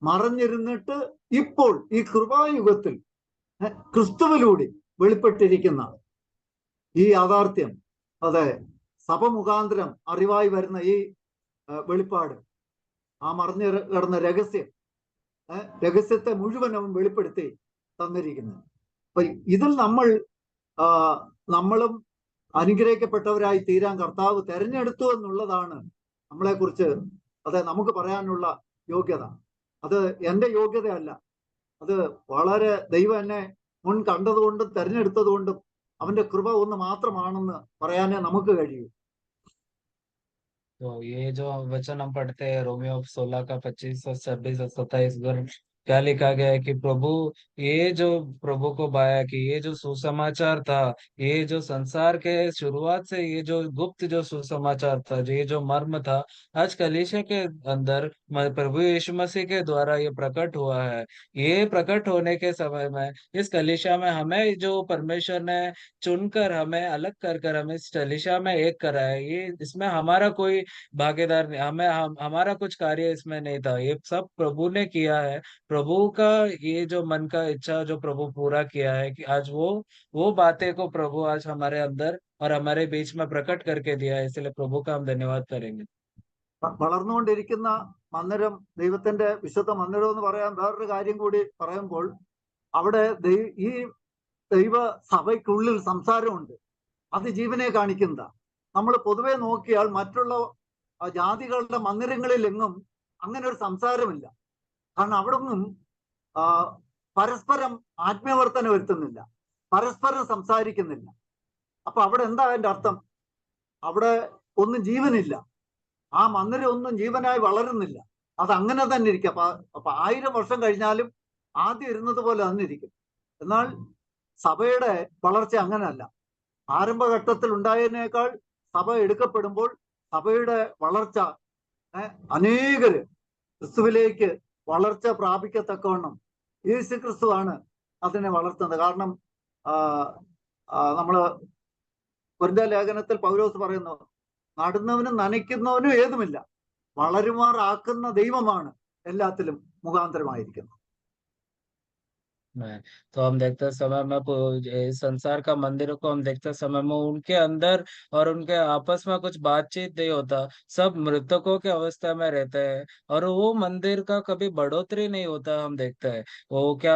[SPEAKER 2] മറഞ്ഞിരുന്നിട്ട് ഇപ്പോൾ ഈ കൃപായുഗത്തിൽ ക്രിസ്തുവിലൂടെ വെളിപ്പെട്ടിരിക്കുന്ന ഈ യാഥാർത്ഥ്യം, അതെ, സഭ മുഖാന്തരം അറിവായി വരുന്ന ഈ വെളിപ്പാട്, ആ മറഞ്ഞു കിടന്ന രഹസ്യത്തെ മുഴുവനും വെളിപ്പെടുത്തി തന്നിരിക്കുന്നത്. അപ്പൊ ഇതിൽ നമ്മളും അനുഗ്രഹിക്കപ്പെട്ടവരായി തീരാൻ കർത്താവ് തെരഞ്ഞെടുത്തു എന്നുള്ളതാണ് നമ്മളെക്കുറിച്ച് നമുക്ക് പറയാനുള്ള യോഗ്യത. അത് എന്റെ യോഗ്യതയല്ല, അത് വളരെ ദൈവം എന്നെ മുൻ കണ്ടതുകൊണ്ടും തെരഞ്ഞെടുത്തത് കൊണ്ടും അവന്റെ കൃപ ഒന്ന് മാത്രമാണെന്ന് പറയാനേ നമുക്ക് കഴിയൂ.
[SPEAKER 1] तो ये जो वचन हम पढ़ते हैं रोमियो 16 का 25 और 26 और 27, क्या लिखा गया है कि ये जो प्रभु को पाया कि ये जो सुसमाचार था, ये जो संसार के शुरुआत से ये जो गुप्त जो सुसमाचार था, ये जो मर्म था, आज कलीसिया के अंदर प्रभु यीशु मसीह के द्वारा ये प्रकट हुआ है। ये प्रकट होने के समय में इस कलीसिया में हमें जो परमेश्वर ने चुनकर हमें अलग कर हमें इस कलीसिया में एक करा है। ये इसमें हमारा कोई भागीदार नहीं, हमारा कुछ कार्य इसमें नहीं था, ये सब प्रभु ने किया है। प्रभु का ये जो मन का इच्छा जो प्रभु पूरा किया है कि आज वो बातें को प्रभु आज हमारे अंदर और हमारे बीच में प्रकट करके दिया है, इसलिए प्रभु का हम धन्यवाद करेंगे।
[SPEAKER 2] വളർന്നുകൊണ്ടിരിക്കുന്ന മന്ദിരം, ദൈവത്തിന്റെ വിശുദ്ധ മന്ദിരം എന്ന് പറയാൻ വേറൊരു കാര്യം കൂടി പറയുമ്പോൾ, അവിടെ ഈ ദൈവ സഭയ്ക്കുള്ളിൽ സംസാരമുണ്ട്. അത് ജീവനെ കാണിക്കുന്നതാ. നമ്മൾ പൊതുവെ നോക്കിയാൽ മറ്റുള്ള ജാതികളുടെ മന്ദിരങ്ങളിലെങ്ങും അങ്ങനെ ഒരു സംസാരമില്ല. കാരണം അവിടെ ഒന്നും പരസ്പരം ആത്മീയവർത്തനം വരുത്തുന്നില്ല, പരസ്പരം സംസാരിക്കുന്നില്ല. അപ്പൊ അവിടെ എന്താ അതിന്റെ അർത്ഥം? അവിടെ ഒന്നും ജീവനില്ല, ആ മന്ദിരം ഒന്നും ജീവനായി വളരുന്നില്ല. അത് അങ്ങനെ തന്നെ ഇരിക്കും. അപ്പൊ 1000 വർഷം കഴിഞ്ഞാലും ആദ്യം ഇരുന്നത് പോലെ തന്നെ ഇരിക്കും. എന്നാൽ സഭയുടെ വളർച്ച അങ്ങനെയല്ല. ആരംഭഘട്ടത്തിൽ ഉണ്ടായതിനേക്കാൾ സഭ എടുക്കപ്പെടുമ്പോൾ സഭയുടെ വളർച്ച, അനേകര് ക്രിസ്തുവിലേക്ക് വളർച്ച പ്രാപിക്കത്തക്കവണ്ണം യേശു ക്രിസ്തുവാണ് അതിനെ വളർത്തുന്നത്. കാരണം നമ്മള് കൊരിന്ത്യർ ലേഖനത്തിൽ പൗലോസ് പറയുന്നു, നടുന്നവനും നനയ്ക്കുന്നവനും ഏതുമില്ല, വളരുമാറാക്കുന്ന ദൈവമാണ് എല്ലാത്തിലും മുഖാന്തരമായിരിക്കുന്നത്.
[SPEAKER 1] तो हम देखते समय में इस संसार का मंदिरों को हम देखते समय में उनके अंदर और उनके आपस में कुछ बातचीत नहीं होता, सब मृतकों की अवस्था में रहते हैं और वो मंदिर का कभी बढ़ोतरी नहीं होता। हम देखते हैं वो क्या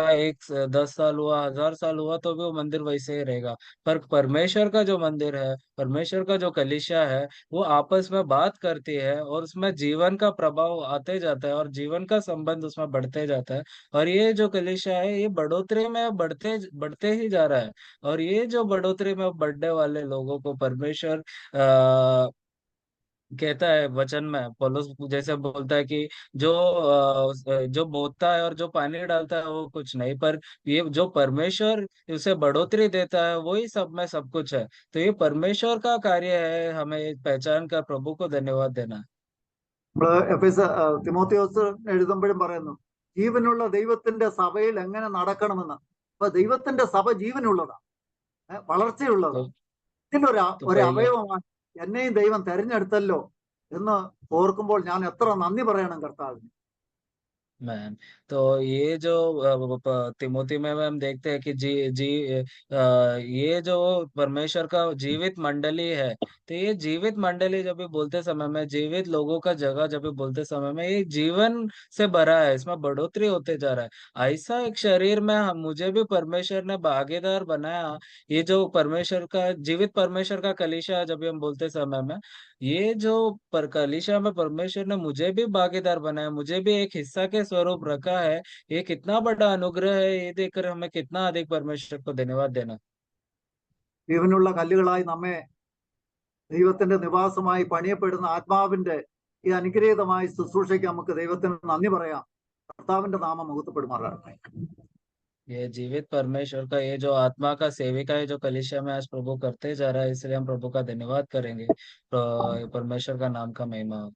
[SPEAKER 1] 10 साल हुआ, 1000 साल हुआ तो भी वो मंदिर वैसे ही रहेगा। पर परमेश्वर का जो मंदिर है, परमेश्वर का जो कलीसिया है, वो आपस में बात करती है और उसमें जीवन का प्रभाव आते जाता है और जीवन का संबंध उसमें बढ़ते जाता है। और ये जो कलीसिया है, ये बढ़ोतरी में बढ़ते बढ़ते ही जा रहा है। और ये जो बढ़ोतरी में बढ़ने वाले लोगों को परमेश्वर कहता है वचन में, पौलुस जैसे बोलता है कि जो बोता है और जो पानी डालता है वो कुछ नहीं, पर ये जो परमेश्वर उसे बढ़ोतरी देता है वही सब में सब कुछ है। तो ये परमेश्वर का कार्य है, हमें पहचान कर प्रभु को धन्यवाद देना।
[SPEAKER 2] തിമോത്തിയോസ് എഴുതുമ്പോഴും പറയുന്നു, ജീവനുള്ള ദൈവത്തിന്റെ സഭയിൽ എങ്ങനെ നടക്കണമെന്ന്. അപ്പൊ ദൈവത്തിന്റെ സഭ ജീവനുള്ളതാണ്, വളർച്ചയുള്ളതാണ്.
[SPEAKER 1] तो
[SPEAKER 2] ഇതിനൊരു ഒരു
[SPEAKER 1] पहले
[SPEAKER 2] അവയവമാണ് എന്നെയും ദൈവം തെരഞ്ഞെടുത്തല്ലോ എന്ന് ഓർക്കുമ്പോൾ ഞാൻ എത്ര നന്ദി പറയണം കർത്താവിന്.
[SPEAKER 1] मैम, तो ये जो तिमोथी में हम देखते हैं कि ये जो परमेश्वर का जीवित मंडली है, तो ये जीवित मंडली जब भी बोलते समय में, जीवित लोगों का जगह जब भी बोलते समय में, ये जीवन से भरा है, इसमें बढ़ोतरी होते जा रहा है। ऐसा एक शरीर में मुझे भी परमेश्वर ने भागीदार बनाया। ये जो परमेश्वर का जीवित परमेश्वर का कलीसिया जब भी हम बोलते समय में, ये जो पर कलीसिया में परमेश्वर ने मुझे भी भागीदार बनाया, मुझे भी एक हिस्सा के स्वरूप रखा है। ये कितना बड़ा अनुग्रह है, ये देखकर हमें कितना अधिक परमेश्वर को धन्यवाद देना।
[SPEAKER 2] ജീവനുള്ള കല്ലുകളായി നമ്മെ ദൈവത്തിന്റെ നിവാസമായി പണിയപ്പെടുന്ന ആത്മാവിന്റെ ഈ അനുഗ്രഹീതമായ ശുശ്രൂഷയ്ക്ക് നമുക്ക് ദൈവത്തിന് നന്ദി പറയാം. കർത്താവിന്റെ നാമം മഹത്വപ്പെടുമാറാകട്ടെ.
[SPEAKER 1] ये जीवित परमेश्वर का, ये जो आत्मा का सेविका है जो कलीसिया में आज प्रभु करते जा रहा है, इसलिए हम प्रभु का धन्यवाद करेंगे। परमेश्वर का नाम का महिमा हो।